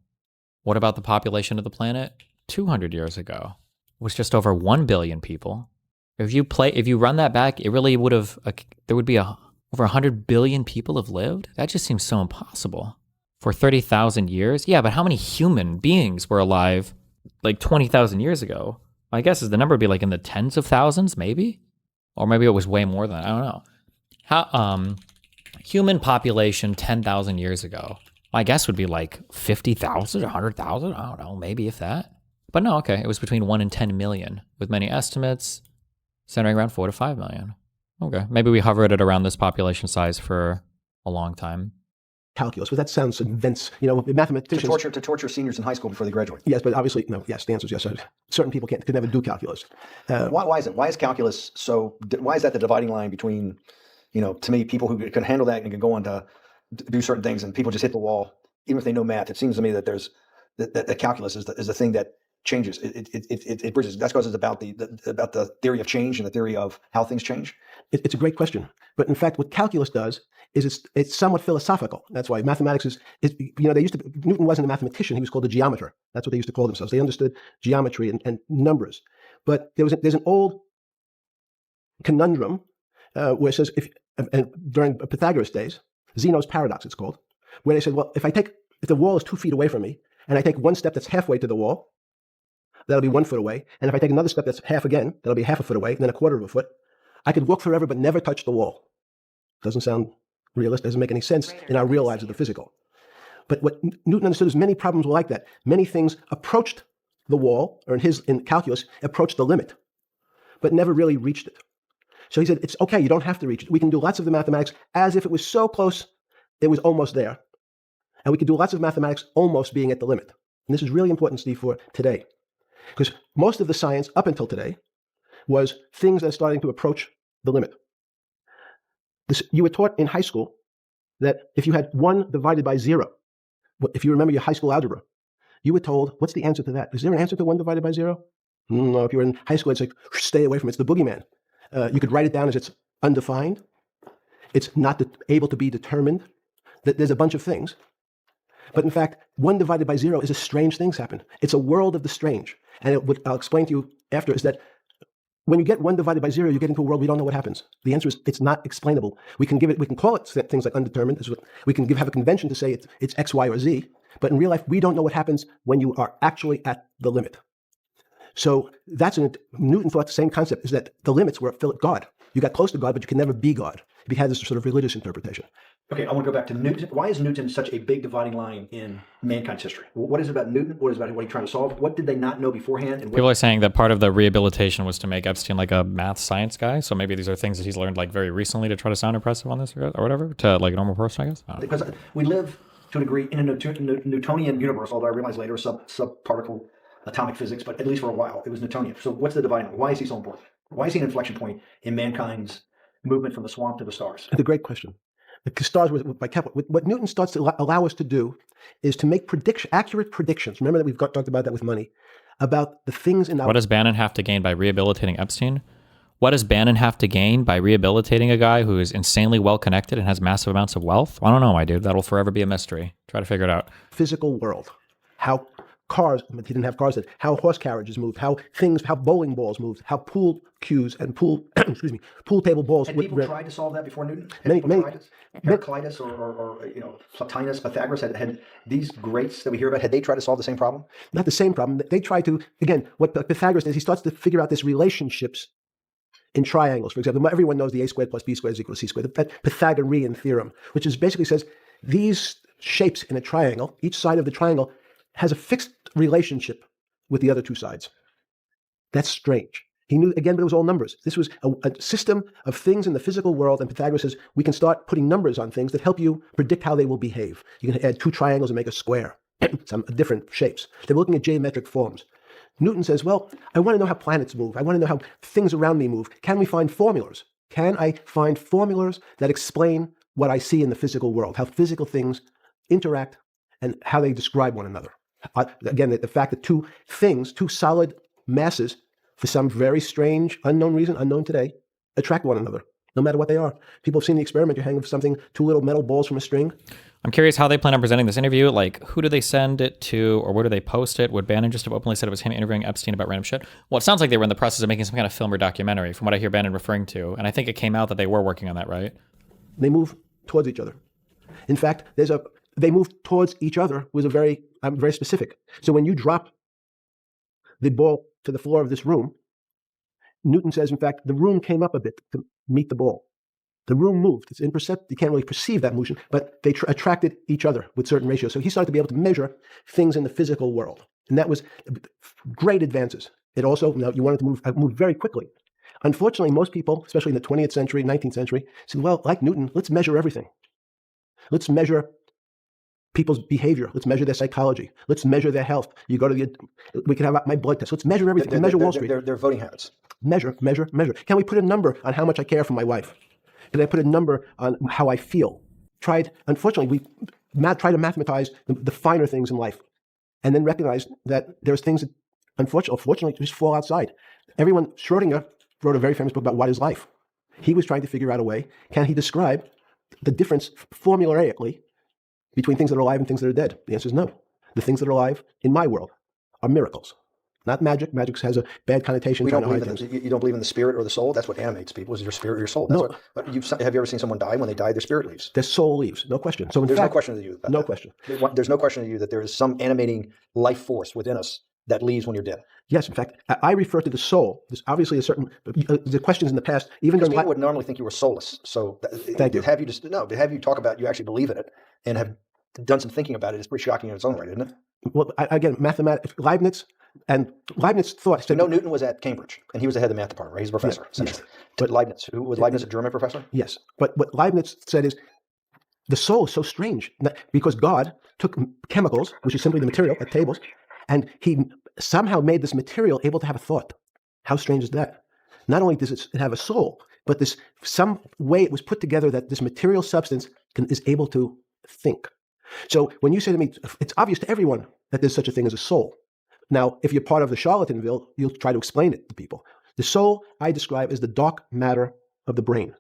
Speaker 1: What about the population of the planet 200 years ago? It was just over 1 billion people. If you run that back, it really would have there would be over 100 billion people have lived. That just seems so impossible. For 30,000 years? Yeah, but how many human beings were alive like 20,000 years ago? My guess is the number would be like in the tens of thousands, maybe? Or maybe it was way more than that. I don't know. How human population 10,000 years ago. My guess would be like 50,000 or 100,000. I don't know, maybe if that. But no, okay, it was between 1 and 10 million, with many estimates centering around 4 to 5 million. Okay, maybe we hovered at around this population size for a long time.
Speaker 3: Calculus, but that sounds intense. Mathematicians
Speaker 2: to torture seniors in high school before they graduate.
Speaker 3: Yes, but obviously no. Yes, the answer is yes. Certain people could never do calculus.
Speaker 2: Why is it? Why is calculus so? Why is that the dividing line between, to me, people who can handle that and can go on to do certain things, and people just hit the wall, even if they know math? It seems to me that there's that calculus is the thing that changes. It bridges. That's because it's about the theory of change and the theory of how things change.
Speaker 3: It's a great question, but in fact, what calculus does is it's somewhat philosophical. That's why mathematics is Newton wasn't a mathematician; he was called a geometer. That's what they used to call themselves. They understood geometry and numbers. But there's an old conundrum where it says, and during Pythagoras' days, Zeno's paradox it's called, where they said, well, if the wall is 2 feet away from me, and I take one step that's halfway to the wall, that'll be 1 foot away, and if I take another step that's half again, that'll be half a foot away, and then a quarter of a foot, I could walk forever but never touch the wall. Doesn't sound realistic, doesn't make any sense in our real lives of the physical. But what Newton understood is many problems were like that. Many things approached the wall, or in calculus, approached the limit, but never really reached it. So he said, it's okay, you don't have to reach it. We can do lots of the mathematics as if it was so close, it was almost there. And we can do lots of mathematics almost being at the limit. And this is really important, Steve, for today. Because most of the science up until today was things that are starting to approach the limit. You were taught in high school that if you had 1 divided by 0, if you remember your high school algebra, you were told, what's the answer to that? Is there an answer to 1 divided by 0? No, if you were in high school, it's like, stay away from it. It's the boogeyman. You could write it down as it's undefined. It's not able to be determined. There's a bunch of things. But in fact, 1 divided by 0 is a strange things happen. It's a world of the strange. And what I'll explain to you after is that when you get 1 divided by 0, you get into a world we don't know what happens. The answer is it's not explainable. We can call it things like undetermined. We can have a convention to say it's X, Y, or Z. But in real life, we don't know what happens when you are actually at the limit. So Newton thought the same concept is that the limits were God. You got close to God, but you can never be God. He had this sort of religious interpretation.
Speaker 2: Okay, I want to go back to Newton. Why is Newton such a big dividing line in mankind's history? What is it about Newton? What is it about what he's trying to solve? What did they not know beforehand? And
Speaker 1: People are saying that part of the rehabilitation was to make Epstein like a math science guy. So maybe these are things that he's learned like very recently to try to sound impressive on this or whatever, to like a normal person, I guess.
Speaker 2: Because we live to a degree in a Newtonian universe, although I realized later subparticle atomic physics, but at least for a while it was Newtonian. So what's the dividing line? Why is he so important? Why is he an inflection point in mankind's movement from the swamp to the stars?
Speaker 3: It's a great question. The stars were by Kepler. What Newton starts to allow us to do is to make accurate predictions. Remember that we've talked about that with money, about the things in our...
Speaker 1: What does Bannon have to gain by rehabilitating Epstein? What does Bannon have to gain by rehabilitating a guy who is insanely well-connected and has massive amounts of wealth? I don't know, my dude. That'll forever be a mystery. Try to figure it out.
Speaker 3: Physical world. How cars, he didn't have cars then, how horse carriages moved, how bowling balls moved, how pool cues and pool table balls.
Speaker 2: Had people tried to solve that before Newton? Heraclitus or Plotinus, Pythagoras had these greats that we hear about, had they tried to solve the same problem?
Speaker 3: Not the same problem. They tried to, again, what Pythagoras does, he starts to figure out this relationships in triangles. For example, everyone knows the a squared plus b squared is equal to c squared, that Pythagorean theorem, which is basically says these shapes in a triangle, each side of the triangle has a fixed relationship with the other 2 sides. That's strange. He knew, again, but it was all numbers. This was a system of things in the physical world, and Pythagoras says we can start putting numbers on things that help you predict how they will behave. You can add 2 triangles and make a square, some different shapes. They were looking at geometric forms. Newton says, well, I want to know how planets move. I want to know how things around me move. Can we find formulas? Can I find formulas that explain what I see in the physical world, how physical things interact and how they describe one another? Again, the fact that 2 solid masses, for some very strange, unknown reason, unknown today, attract one another, no matter what they are. People have seen the experiment. You hang something, 2 little metal balls from a string.
Speaker 1: I'm curious how they plan on presenting this interview. Like, who do they send it to, or where do they post it? Would Bannon just have openly said it was him interviewing Epstein about random shit? Well, it sounds like they were in the process of making some kind of film or documentary, from what I hear Bannon referring to. And I think it came out that they were working on that, right?
Speaker 3: They move towards each other. In fact, they move towards each other was very specific. So when you drop the ball to the floor of this room, Newton says, in fact, the room came up a bit to meet the ball. The room moved. It's imperceptible. You can't really perceive that motion, but they attracted each other with certain ratios. So he started to be able to measure things in the physical world. And that was great advances. It also, now you wanted to move very quickly. Unfortunately, most people, especially in the 20th century, 19th century, said, well, like Newton, let's measure everything. Let's measure people's behavior. Let's measure their psychology. Let's measure their health. You go to we can have my blood test. Let's measure everything. Measure Wall Street.
Speaker 2: Their voting habits.
Speaker 3: Measure. Can we put a number on how much I care for my wife? Can I put a number on how I feel? Unfortunately, we try to mathematize the finer things in life and then recognize that there's things that, unfortunately, just fall outside. Schrodinger wrote a very famous book about what is life. He was trying to figure out a way, can he describe the difference formulaically between things that are alive and things that are dead? The answer is no. The things that are alive in my world are miracles. Not magic. Magic has a bad connotation.
Speaker 2: We don't
Speaker 3: trying to
Speaker 2: believe
Speaker 3: hide
Speaker 2: in
Speaker 3: things.
Speaker 2: you don't believe in the spirit or the soul. That's what animates people, is your spirit or your soul. That's
Speaker 3: No.
Speaker 2: but have you ever seen someone die? When they die, their spirit leaves.
Speaker 3: Their soul leaves, no question. So in
Speaker 2: There's
Speaker 3: fact,
Speaker 2: no question to you about
Speaker 3: no
Speaker 2: that.
Speaker 3: question.
Speaker 2: There's no question to you that there is some animating life force within us that leaves when you're dead.
Speaker 3: Yes, in fact, I refer to the soul. There's obviously a certain the questions in the past, even
Speaker 2: Because
Speaker 3: during
Speaker 2: people would normally think you were soulless. So
Speaker 3: Thank you.
Speaker 2: To have you talk about you actually believe in it and have done some thinking about it is pretty shocking in its own right, isn't it?
Speaker 3: Well, again, mathematics, Leibniz thought.
Speaker 2: You know, Newton was at Cambridge and he was the head of the math department, right? He's a professor, essentially. But Leibniz, was Leibniz a German professor?
Speaker 3: Yes, but what Leibniz said is the soul is so strange because God took chemicals, which is simply the material, like tables, and he somehow made this material able to have a thought. How strange is that? Not only does it have a soul, but this some way it was put together that this material substance is able to think. So when you say to me, it's obvious to everyone that there's such a thing as a soul. Now, if you're part of the charlatanville, you'll try to explain it to people. The soul I describe as the dark matter of the brain.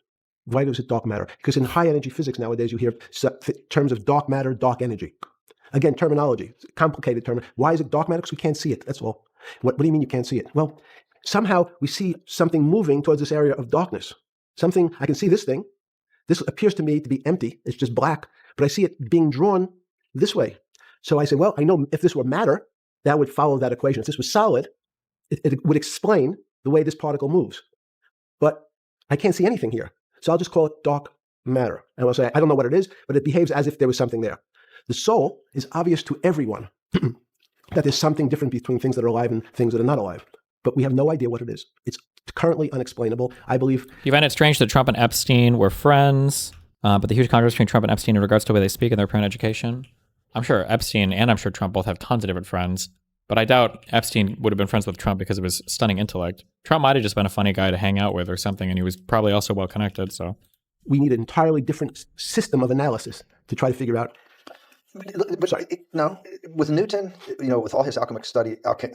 Speaker 3: Why is it dark matter? Because in high energy physics nowadays, you hear terms of dark matter, dark energy. Again, terminology, complicated term. Why is it dark matter? Because we can't see it, that's all. What do you mean you can't see it? Well, somehow we see something moving towards this area of darkness. Something, I can see this thing. This appears to me to be empty. It's just black, but I see it being drawn this way. So I say, well, I know if this were matter, that would follow that equation. If this was solid, it would explain the way this particle moves. But I can't see anything here. So I'll just call it dark matter. And I'll say, I don't know what it is, but it behaves as if there was something there. The soul is obvious to everyone that there's something different between things that are alive and things that are not alive. But we have no idea what it is. It's currently unexplainable. I believe.
Speaker 1: You find it strange that Trump and Epstein were friends, but the huge contrast between Trump and Epstein in regards to the way they speak and their parent education. I'm sure Epstein and I'm sure Trump both have tons of different friends, but I doubt Epstein would have been friends with Trump because of his stunning intellect. Trump might have just been a funny guy to hang out with or something, and he was probably also well connected. So
Speaker 3: we need an entirely different system of analysis to try to figure out.
Speaker 2: But with Newton, with all his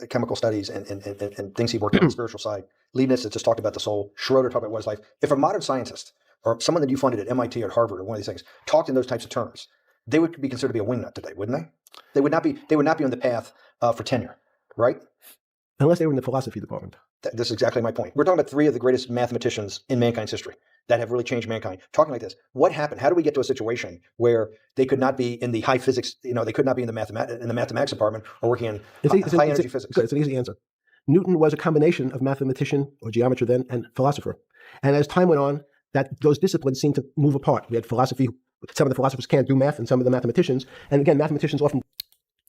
Speaker 2: chemical studies and things he worked on the spiritual side, Leibniz has just talked about the soul. Schroeder talked about what it's life. If a modern scientist or someone that you funded at MIT or Harvard or one of these things talked in those types of terms, they would be considered to be a wingnut today, wouldn't they? They would not be on the path for tenure, right?
Speaker 3: Unless they were in the philosophy department.
Speaker 2: This is exactly my point. We're talking about three of the greatest mathematicians in mankind's history that have really changed mankind. Talking like this, what happened? How do we get to a situation where they could not be in the high physics? They could not be in the mathematics department or working in high energy physics.
Speaker 3: It's an easy answer. Newton was a combination of mathematician or geometer then and philosopher. And as time went on, those disciplines seemed to move apart. We had philosophy. Some of the philosophers can't do math, and some of the mathematicians. And again, mathematicians often.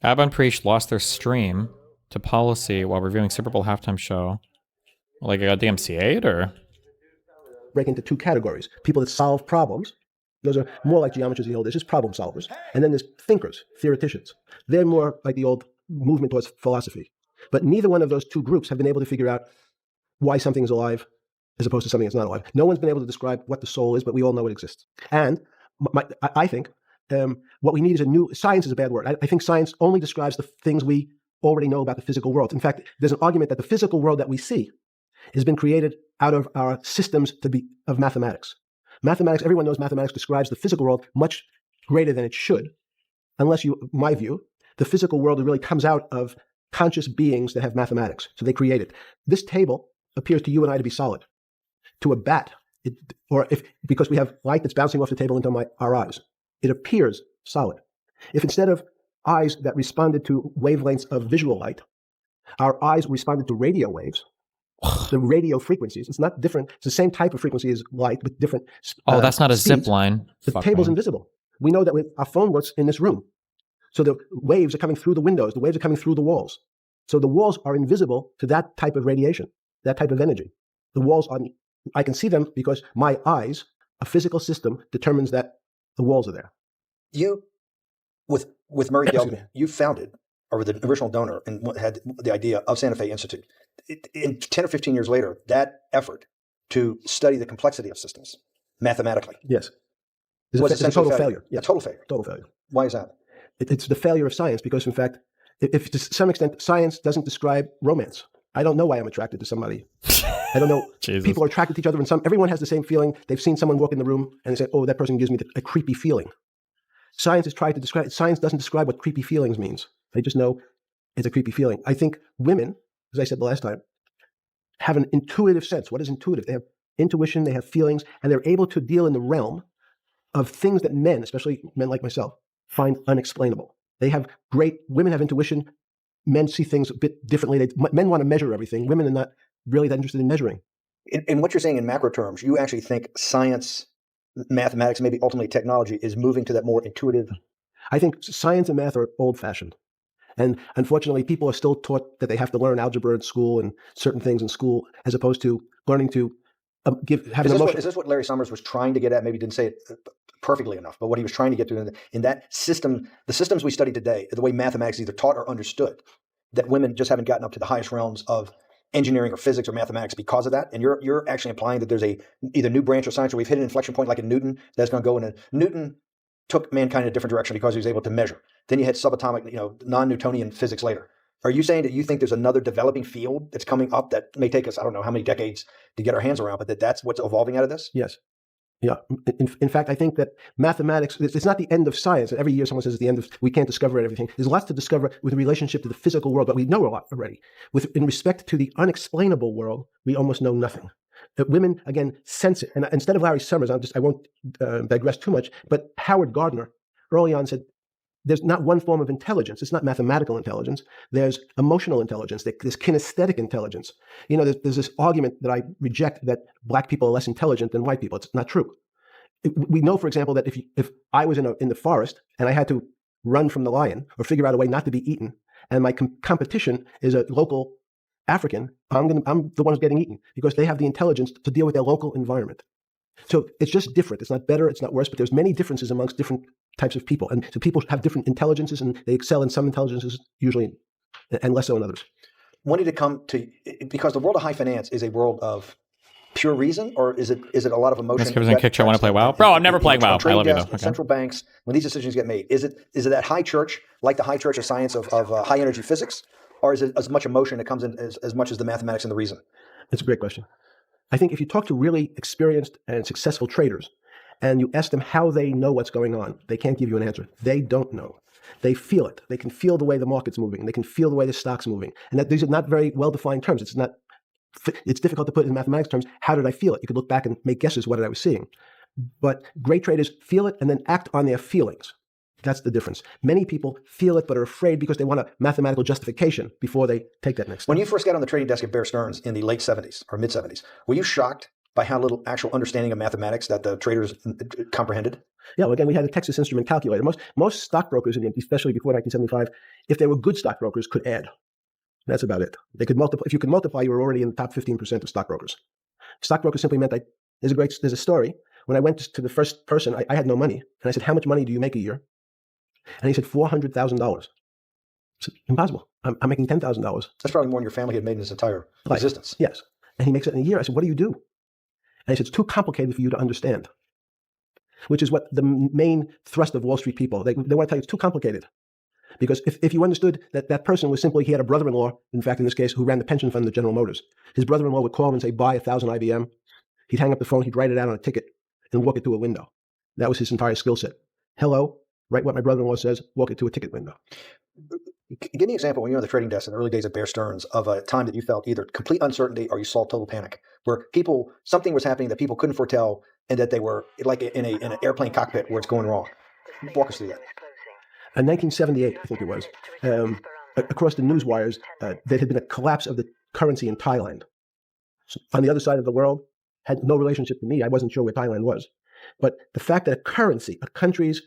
Speaker 1: Abba and Preach lost their stream to policy while reviewing Super Bowl halftime show. Like a goddamn C8 or?
Speaker 3: Break into two categories. People that solve problems. Those are more like geometers in the old days, just problem solvers. And then there's thinkers, theoreticians. They're more like the old movement towards philosophy. But neither one of those two groups have been able to figure out why something is alive as opposed to something that's not alive. No one's been able to describe what the soul is, but we all know it exists. And I think what we need is science is a bad word. I think science only describes the things we already know about the physical world. In fact, there's an argument that the physical world that we see has been created out of our systems of mathematics. Mathematics, everyone knows mathematics describes the physical world much greater than it should. My view, the physical world really comes out of conscious beings that have mathematics. So they create it. This table appears to you and I to be solid. To a bat, because we have light that's bouncing off the table into our eyes, it appears solid. If instead of eyes that responded to wavelengths of visual light, our eyes responded to radio waves, the radio frequencies, it's not different. It's the same type of frequency as light, but different.
Speaker 1: That's not a
Speaker 3: speeds.
Speaker 1: zip line.
Speaker 3: The table's invisible. We know that with our phone works in this room. So the waves are coming through the windows. The waves are coming through the walls. So the walls are invisible to that type of radiation, that type of energy. The walls I can see them because my eyes, a physical system, determines that the walls are there.
Speaker 2: You, with Murray Gell-Mann, you founded, or were the original donor, and had the idea of Santa Fe Institute. In 10 or 15 years later, that effort to study the complexity of systems mathematically.
Speaker 3: Yes. It's a total failure. Yeah.
Speaker 2: A total failure.
Speaker 3: Total failure.
Speaker 2: Why is that?
Speaker 3: It's the failure of science because, in fact, if to some extent science doesn't describe romance. I don't know why I'm attracted to somebody. I don't know. People are attracted to each other, and everyone has the same feeling. They've seen someone walk in the room, and they say, "Oh, that person gives me a creepy feeling." Science has tried to describe. Science doesn't describe what creepy feelings means. They just know it's a creepy feeling. I think women, as I said the last time, have an intuitive sense. What is intuitive? They have intuition, they have feelings, and they're able to deal in the realm of things that men, especially men like myself, find unexplainable. Women have intuition, men see things a bit differently. Men want to measure everything. Women are not really that interested in measuring.
Speaker 2: In what you're saying in macro terms, you actually think science, mathematics, maybe ultimately technology is moving to that more intuitive.
Speaker 3: I think science and math are old-fashioned. And unfortunately, people are still taught that they have to learn algebra in school and certain things in school, as opposed to learning to have an emotion.
Speaker 2: Is this what Larry Summers was trying to get at? Maybe he didn't say it perfectly enough, but what he was trying to get to in that system, the systems we study today, the way mathematics is either taught or understood, that women just haven't gotten up to the highest realms of engineering or physics or mathematics because of that. And you're actually implying that there's either new branch of science, or we've hit an inflection point like in Newton that's going to go in. Newton took mankind in a different direction because he was able to measure. Then you had subatomic, non-Newtonian physics later. Are you saying that you think there's another developing field that's coming up that may take us, I don't know how many decades to get our hands around, but that's what's evolving out of this?
Speaker 3: Yes. Yeah. In fact, I think that mathematics, it's not the end of science. Every year someone says it's the end of, we can't discover everything. There's lots to discover with relationship to the physical world, but we know a lot already. In respect to the unexplainable world, we almost know nothing. That women, again, sense it. And instead of Larry Summers, I won't digress too much, but Howard Gardner early on said, there's not one form of intelligence. It's not mathematical intelligence. There's emotional intelligence. There's kinesthetic intelligence. There's this argument that I reject that black people are less intelligent than white people. It's not true. We know, for example, that if I was in the forest and I had to run from the lion or figure out a way not to be eaten, and my competition is a local African, I'm the one who's getting eaten because they have the intelligence to deal with their local environment. So it's just different. It's not better, it's not worse, but there's many differences amongst different types of people. And so people have different intelligences, and they excel in some intelligences usually and less so in others.
Speaker 2: Wanting to come to, because the world of high finance is a world of pure reason, or is it a lot of emotion?
Speaker 1: I want to play WoW. Bro, I'm never playing WoW. I love you though. Okay.
Speaker 2: Central banks, when these decisions get made, is it that high church, like the high church of science of high energy physics, or is it as much emotion that comes in as much as the mathematics and the reason?
Speaker 3: That's a great question. I think if you talk to really experienced and successful traders and you ask them how they know what's going on, they can't give you an answer. They don't know. They feel it. They can feel the way the market's moving. They can feel the way the stock's moving. And that these are not very well-defined terms. It's difficult to put in mathematics terms. How did I feel it? You could look back and make guesses what I was seeing. But great traders feel it and then act on their feelings. That's the difference. Many people feel it but are afraid because they want a mathematical justification before they take that next step.
Speaker 2: When you first got on the trading desk at Bear Stearns in the late 70s or mid 70s, were you shocked by how little actual understanding of mathematics that the traders comprehended?
Speaker 3: Yeah, well, again, we had a Texas Instrument calculator. Most stockbrokers, especially before 1975, if they were good stockbrokers, could add. That's about it. They could multiply. If you could multiply, you were already in the top 15% of stockbrokers. Stockbrokers simply meant there's a story. When I went to the first person, I had no money. And I said, how much money do you make a year? And he said, $400,000. I said, impossible. I'm making $10,000.
Speaker 2: That's probably more than your family had made in its entire existence.
Speaker 3: Yes. And he makes it in a year. I said, what do you do? And he said, it's too complicated for you to understand, which is what the main thrust of Wall Street people, they want to tell you it's too complicated. Because if you understood that person was simply, he had a brother-in-law, in fact, in this case, who ran the pension fund of General Motors. His brother-in-law would call him and say, buy 1,000 IBM. He'd hang up the phone, he'd write it out on a ticket and walk it to a window. That was his entire skill set. Hello, write what my brother-in-law says, walk it to a ticket window.
Speaker 2: Give me an example when you were on the trading desk in the early days of Bear Stearns of a time that you felt either complete uncertainty or you saw total panic, where something was happening that people couldn't foretell and that they were like in an airplane cockpit where it's going wrong. Walk us through that.
Speaker 3: In 1978, I think it was, across the news wires, there had been a collapse of the currency in Thailand. So on the other side of the world, had no relationship to me. I wasn't sure where Thailand was. But the fact that a country's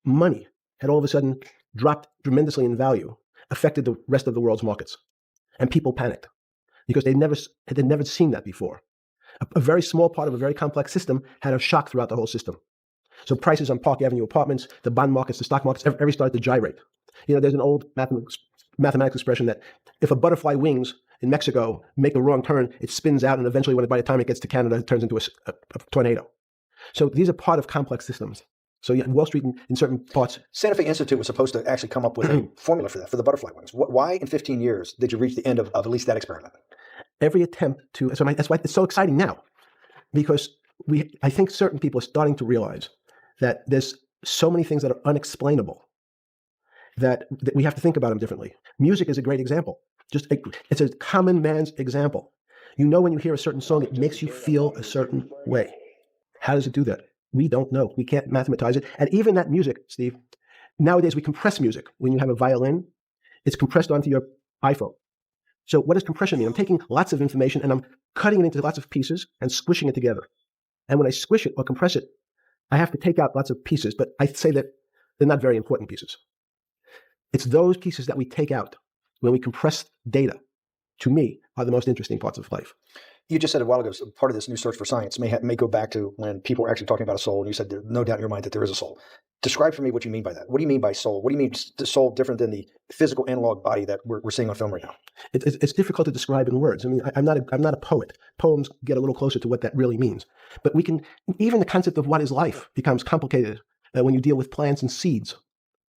Speaker 3: money, had all of a sudden dropped tremendously in value, affected the rest of the world's markets. And people panicked because they'd never seen that before. A very small part of a very complex system had a shock throughout the whole system. So prices on Park Avenue apartments, the bond markets, the stock markets, every started to gyrate. There's an old mathematical expression that if a butterfly wings in Mexico make a wrong turn, it spins out, and eventually, by the time it gets to Canada, it turns into a tornado. So these are part of complex systems. So Wall Street in certain parts.
Speaker 2: Santa Fe Institute was supposed to actually come up with a formula for that, for the butterfly wings. Why in 15 years did you reach the end of at least that experiment?
Speaker 3: Every attempt to, that's why it's so exciting now, because I think certain people are starting to realize that there's so many things that are unexplainable that we have to think about them differently. Music is a great example. It's a common man's example. You know when you hear a certain song, it makes you feel a certain way. How does it do that? We don't know. We can't mathematize it. And even that music, Steve, nowadays we compress music. When you have a violin, it's compressed onto your iPhone. So what does compression mean? I'm taking lots of information and I'm cutting it into lots of pieces and squishing it together. And when I squish it or compress it, I have to take out lots of pieces, but I say that they're not very important pieces. It's those pieces that we take out when we compress data, to me, are the most interesting parts of life.
Speaker 2: You just said a while ago, part of this new search for science may go back to when people were actually talking about a soul, and you said there's no doubt in your mind that there is a soul. Describe for me what you mean by that. What do you mean by soul? What do you mean the soul different than the physical analog body that we're seeing on film right now?
Speaker 3: It's difficult to describe in words. I mean, I'm not a poet. Poems get a little closer to what that really means. But we can, even the concept of what is life becomes complicated when you deal with plants and seeds.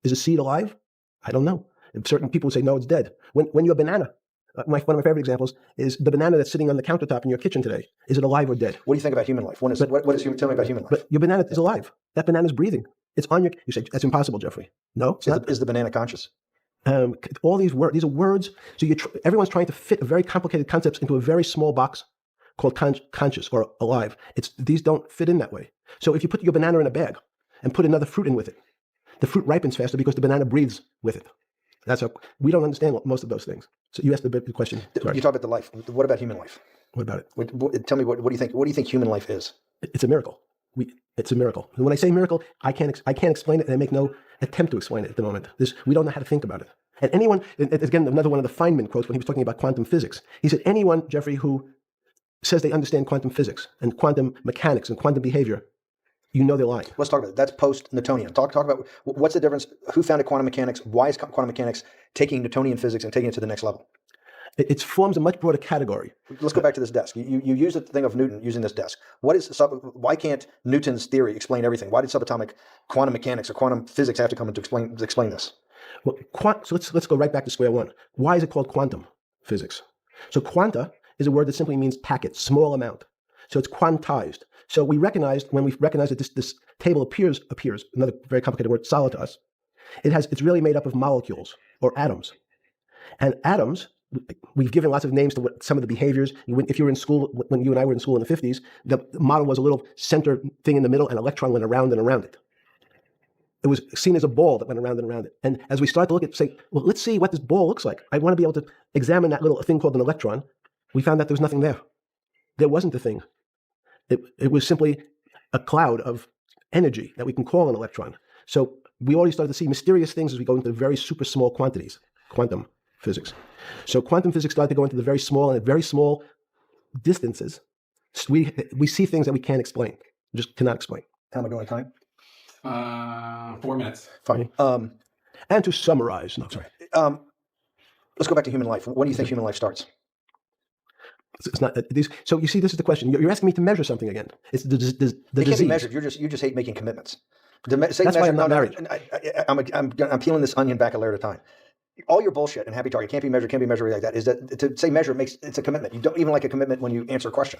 Speaker 3: Is a seed alive? I don't know. Certain people would say, no, it's dead. When you're a banana, one of my favorite examples is the banana that's sitting on the countertop in your kitchen today. Is it alive or dead?
Speaker 2: What do you think about human life? What is tell me about human life?
Speaker 3: But your banana is alive. That banana is breathing. It's on your. You say that's impossible, Jeffrey. No, it's not.
Speaker 2: Is the banana conscious?
Speaker 3: All these words. These are words. So everyone's trying to fit a very complicated concepts into a very small box called conscious or alive. These don't fit in that way. So if you put your banana in a bag and put another fruit in with it, the fruit ripens faster because the banana breathes with it. We don't understand most of those things. So you asked the big question. Sorry.
Speaker 2: You talk about the life. What about human life?
Speaker 3: What about it?
Speaker 2: Tell me what do you think? What do you think human life is?
Speaker 3: It's a miracle. It's a miracle. And when I say miracle, I can't explain it, and I make no attempt to explain it at the moment. We don't know how to think about it. And anyone, again, another one of the Feynman quotes when he was talking about quantum physics. He said, anyone, Jeffrey, who says they understand quantum physics and quantum mechanics and quantum behavior, you know they're lying.
Speaker 2: Let's talk about it. That's post-Newtonian. Talk about what's the difference? Who founded quantum mechanics? Why is quantum mechanics taking Newtonian physics and taking it to the next level?
Speaker 3: It forms a much broader category.
Speaker 2: Let's go back to this desk. You use the thing of Newton using this desk. Why can't Newton's theory explain everything? Why did subatomic quantum mechanics or quantum physics have to come in to explain this?
Speaker 3: Well, so let's go right back to square one. Why is it called quantum physics? So quanta is a word that simply means packet, small amount. So it's quantized. So when we recognize that this table appears, another very complicated word, solid to us, it's really made up of molecules or atoms. And atoms, we've given lots of names to some of the behaviors. If you were in school, when you and I were in school in the 50s, the model was a little center thing in the middle, and an electron went around and around it. It was seen as a ball that went around and around it. And as we start to look at, say, well, let's see what this ball looks like. I want to be able to examine that little thing called an electron. We found that there was nothing there. There wasn't a thing. It was simply a cloud of energy that we can call an electron. So we already started to see mysterious things as we go into very super small quantities, quantum physics. So quantum physics started to go into the very small, and at very small distances, we see things that we can't explain, just cannot explain.
Speaker 2: How am I doing on time?
Speaker 4: 4 minutes.
Speaker 2: Fine.
Speaker 3: And to summarize, no, sorry.
Speaker 2: Let's go back to human life. When do you think human life starts?
Speaker 3: It's not these. So you see, this is the question. You're asking me to measure something again. It's the disease.
Speaker 2: It can't be measured. You just hate making commitments.
Speaker 3: That's why I'm not married.
Speaker 2: I'm peeling this onion back a layer at a time. All your bullshit and happy talk, it can't be measured like that. Is that to say measure it's a commitment. You don't even like a commitment when you answer a question.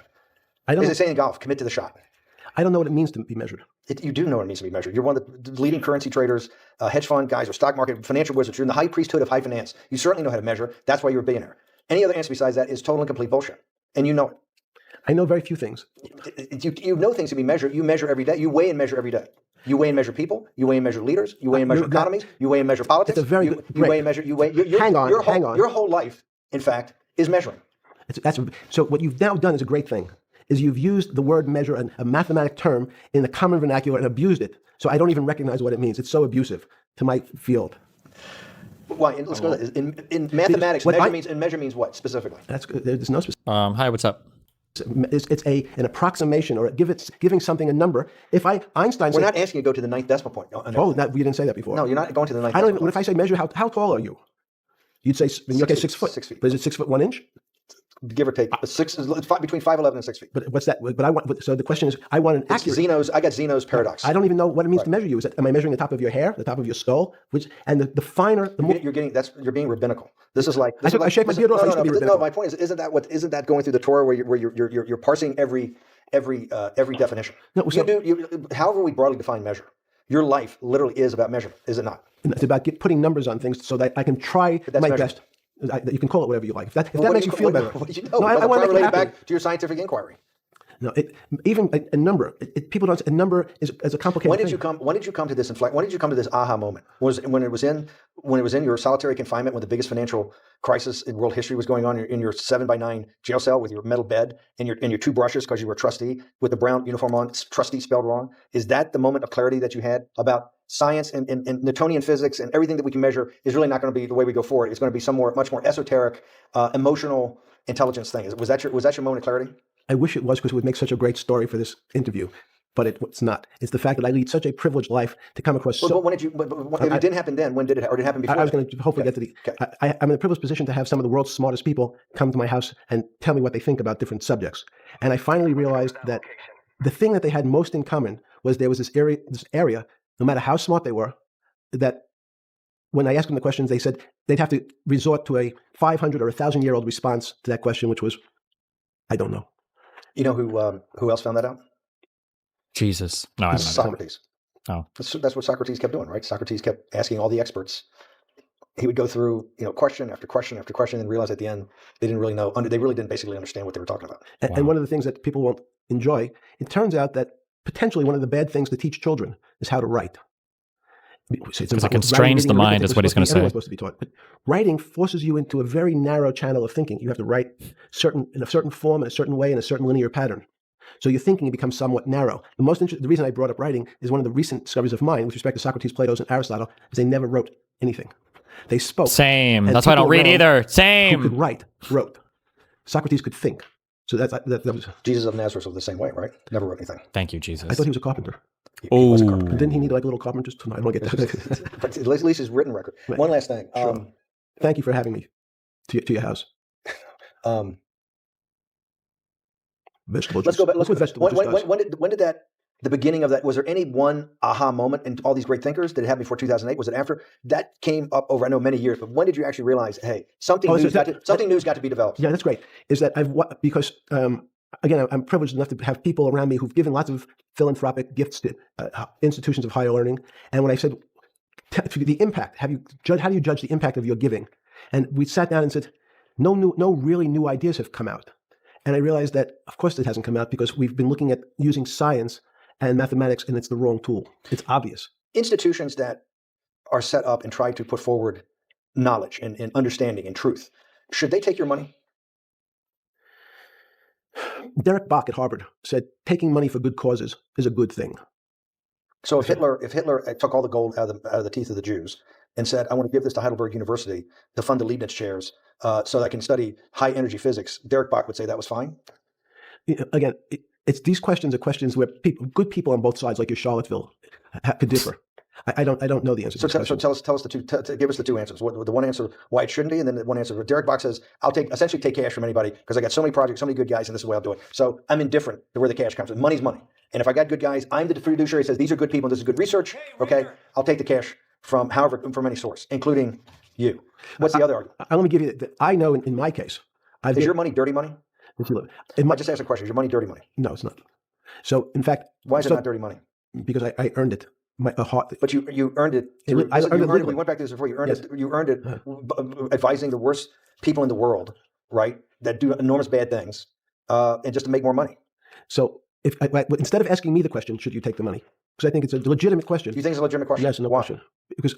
Speaker 2: As they say in golf, commit to the shot.
Speaker 3: I don't know what it means to be measured.
Speaker 2: You do know what it means to be measured. You're one of the leading currency traders, hedge fund guys, or stock market financial wizards. You're in the high priesthood of high finance. You certainly know how to measure. That's why you're a billionaire. Any other answer besides that is total and complete bullshit. And you know it.
Speaker 3: I know very few things.
Speaker 2: You know things to be measured. You measure every day. You weigh and measure every day. You weigh and measure people. You weigh and measure leaders. You weigh and measure economies. You weigh and measure politics.
Speaker 3: It's a very good.
Speaker 2: You weigh and measure. Hang on. Your whole life, in fact, is measuring.
Speaker 3: So what you've now done is a great thing. Is you've used the word measure, a mathematic term, in the common vernacular and abused it. So I don't even recognize what it means. It's so abusive to my field.
Speaker 2: Why? Let's go. In mathematics, measure means what specifically?
Speaker 3: There's no specific.
Speaker 1: Hi, what's up?
Speaker 3: It's an approximation, or giving something a number. Einstein.
Speaker 2: We're not asking you to go to the ninth decimal point.
Speaker 3: We didn't say that before.
Speaker 2: No, you're not going to the ninth.
Speaker 3: What if I say measure? How tall are you? You'd say in your case 6 foot.
Speaker 2: 6 feet.
Speaker 3: But is it 6 foot 1 inch?
Speaker 2: Give or take. It's between 5'11" and 6 feet.
Speaker 3: But what's that? So the question is, I want an accurate.
Speaker 2: I got Zeno's paradox.
Speaker 3: I don't even know what it means to measure you. Am I measuring the top of your hair, the top of your skull? The finer, the more.
Speaker 2: You're being rabbinical. This is like.
Speaker 3: I shake my beard off.
Speaker 2: No, my point is, isn't that going through the Torah where you're parsing every definition?
Speaker 3: No,
Speaker 2: however we broadly define measure. Your life literally is about measurement, is it not?
Speaker 3: It's about putting numbers on things so that I can try my best. You can call it whatever you like. If that
Speaker 2: Well,
Speaker 3: makes you feel better.
Speaker 2: What do you
Speaker 3: No,
Speaker 2: know?
Speaker 3: I want to make you happy.
Speaker 2: Back to your scientific inquiry.
Speaker 3: No, even a number. People don't. A number is a complicated.
Speaker 2: When did
Speaker 3: thing.
Speaker 2: you come? When did you come to this When did you come to this aha moment? Was it when it was in your solitary confinement, when the biggest financial crisis in world history was going on, in your 7x9 jail cell with your metal bed and your two brushes because you were a trustee with the brown uniform on, trustee spelled wrong? Is that the moment of clarity that you had about science and Newtonian physics and everything that we can measure is really not going to be the way we go forward? It's going to be much more esoteric, emotional intelligence thing. Was that your moment of clarity?
Speaker 3: I wish it was, because it would make such a great story for this interview, but it's not. It's the fact that I lead such a privileged life to come across.
Speaker 2: But when did you? If it didn't happen then, when did it? Or did it happen before?
Speaker 3: I was going to hopefully get to the. Okay. I'm in a privileged position to have some of the world's smartest people come to my house and tell me what they think about different subjects. And I finally realized that the thing that they had most in common was there was this area, no matter how smart they were, that when I asked them the questions, they said they'd have to resort to a 500 or 1,000-year-old response to that question, which was, I don't know.
Speaker 2: You know who else found that out?
Speaker 1: Jesus. No, I don't know.
Speaker 2: Socrates.
Speaker 1: Oh.
Speaker 2: That's what Socrates kept doing, right? Socrates kept asking all the experts. He would go through, question after question after question, and realize at the end they didn't really know. They really didn't basically understand what they were talking about.
Speaker 3: And one of the things that people won't enjoy, it turns out that potentially one of the bad things to teach children is how to write.
Speaker 1: Because it constrains the mind, is what he's going to say.
Speaker 3: Everyone's supposed to be taught. But writing forces you into a very narrow channel of thinking. You have to write in a certain form, in a certain way, in a certain linear pattern. So your thinking becomes somewhat narrow. The reason I brought up writing is one of the recent discoveries of mine with respect to Socrates, Plato, and Aristotle is they never wrote anything. They spoke.
Speaker 1: Same. That's why I don't read either. Same.
Speaker 3: Who could wrote. Socrates could think. So that was...
Speaker 2: Jesus of Nazareth was the same way, right? Never wrote anything.
Speaker 1: Thank you, Jesus.
Speaker 3: I thought he was a carpenter.
Speaker 1: Oh,
Speaker 3: didn't he need like little carpenters? I don't get that.
Speaker 2: But at least his written record.
Speaker 3: Right.
Speaker 2: One last thing.
Speaker 3: Sure. Thank you for having me to your house. Vegetable juice.
Speaker 2: Let's go back.
Speaker 3: Look what vegetable juice does.
Speaker 2: When did that? The beginning of that, was there any one aha moment in all these great thinkers? Did it happen before 2008? Was it after? That came up over, I know, many years, but when did you actually realize, hey, something new's got to be developed?
Speaker 3: Yeah, that's great. Is that because again, I'm privileged enough to have people around me who've given lots of philanthropic gifts to institutions of higher learning. And when I said the impact, how do you judge the impact of your giving? And we sat down and said, no really new ideas have come out. And I realized that, of course, it hasn't come out because we've been looking at using science and mathematics, and it's the wrong tool. It's obvious. Institutions
Speaker 2: that are set up and try to put forward knowledge and understanding and truth, should they take your money?
Speaker 3: Derek Bach at Harvard said, taking money for good causes is a good thing.
Speaker 2: So if Hitler took all the gold out of the teeth of the Jews and said, I want to give this to Heidelberg University to fund the Leibniz chairs so that I can study high energy physics, Derek Bach would say that was fine?
Speaker 3: Again, it's these questions are questions where good people on both sides, like your Charlottesville, could differ. I don't know the answer.
Speaker 2: So tell us the two. Give us the two answers. The one answer why it shouldn't be, and then the one answer. Derek Bach says, "I'll essentially take cash from anybody because I got so many projects, so many good guys, and this is the way I'll do it. So I'm indifferent to where the cash comes from. Money's money, and if I got good guys, I'm the fiduciary. Says these are good people, and this is good research. Okay, I'll take the cash from any source, including you. What's the other argument?
Speaker 3: Let me give you. I know in my case,
Speaker 2: is your money dirty money? I just asked a question. Is your money dirty money?
Speaker 3: No, it's not. So in fact,
Speaker 2: why is it not dirty money?
Speaker 3: Because I earned it.
Speaker 2: But you earned it.
Speaker 3: I earned it.
Speaker 2: We went back to this before. You earned it. You earned it advising the worst people in the world, right? That do enormous bad things, and just to make more money.
Speaker 3: So instead of asking me the question, should you take the money? Because I think it's a legitimate question.
Speaker 2: You think it's a legitimate question?
Speaker 3: Yes, no question. Because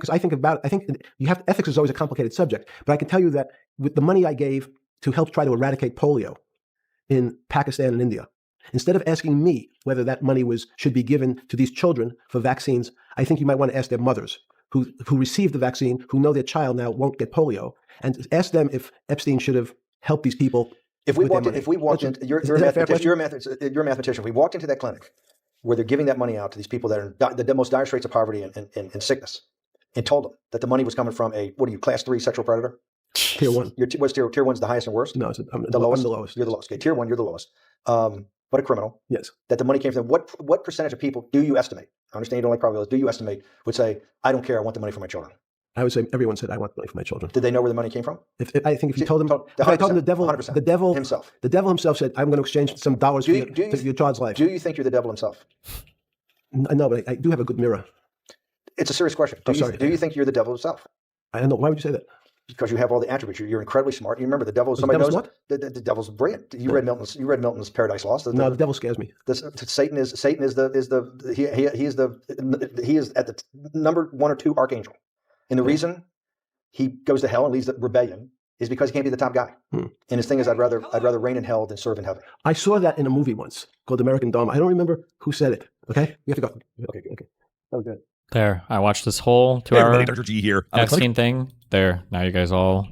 Speaker 3: I think about it, I think ethics is always a complicated subject. But I can tell you that with the money I gave to help try to eradicate polio in Pakistan and India, instead of asking me whether that money should be given to these children for vaccines, I think you might want to ask their mothers who received the vaccine, who know their child now won't get polio, and ask them if Epstein should have helped these people.
Speaker 2: If we walked into, you're a mathematician. If we walked into that clinic where they're giving that money out to these people that are in the most dire straits of poverty and sickness, and told them that the money was coming from class 3 sexual predator?
Speaker 3: Tier 1.
Speaker 2: What's tier 1's the highest and worst?
Speaker 3: No,
Speaker 2: I'm the lowest. You're the lowest. Okay, tier 1, you're the lowest. But a criminal.
Speaker 3: Yes.
Speaker 2: That the money came from. What percentage of people do you estimate? I understand you don't like probabilities. Do you estimate would say, I don't care, I want the money for my children?
Speaker 3: I would say everyone said, I want money for my children.
Speaker 2: Did they know where the money came from?
Speaker 3: I think if you told them, if I told them the devil himself said, I'm going to exchange some dollars for your child's life.
Speaker 2: Do you think you're the devil himself?
Speaker 3: No, but I do have a good mirror.
Speaker 2: It's a serious question. Do you think you're the devil himself?
Speaker 3: I don't know. Why would you say that?
Speaker 5: because you have all the attributes. You're incredibly smart. You remember the devil.
Speaker 3: the
Speaker 5: Somebody
Speaker 3: devil
Speaker 5: knows the devil's brilliant. You read Milton's Paradise Lost.
Speaker 3: No, the devil scares me.
Speaker 5: Satan is at the number 1 or 2 archangel, and the reason he goes to hell and leads the rebellion is because he can't be the top guy. And his thing is, I'd rather reign in hell than serve in heaven.
Speaker 3: I saw that in a movie once called American Dharma. I don't remember who said it. Okay, we have to go. Okay. That was good.
Speaker 1: There, I watched this whole 2 hour
Speaker 6: Dr. G here.
Speaker 1: Epstein thing. There, now you guys all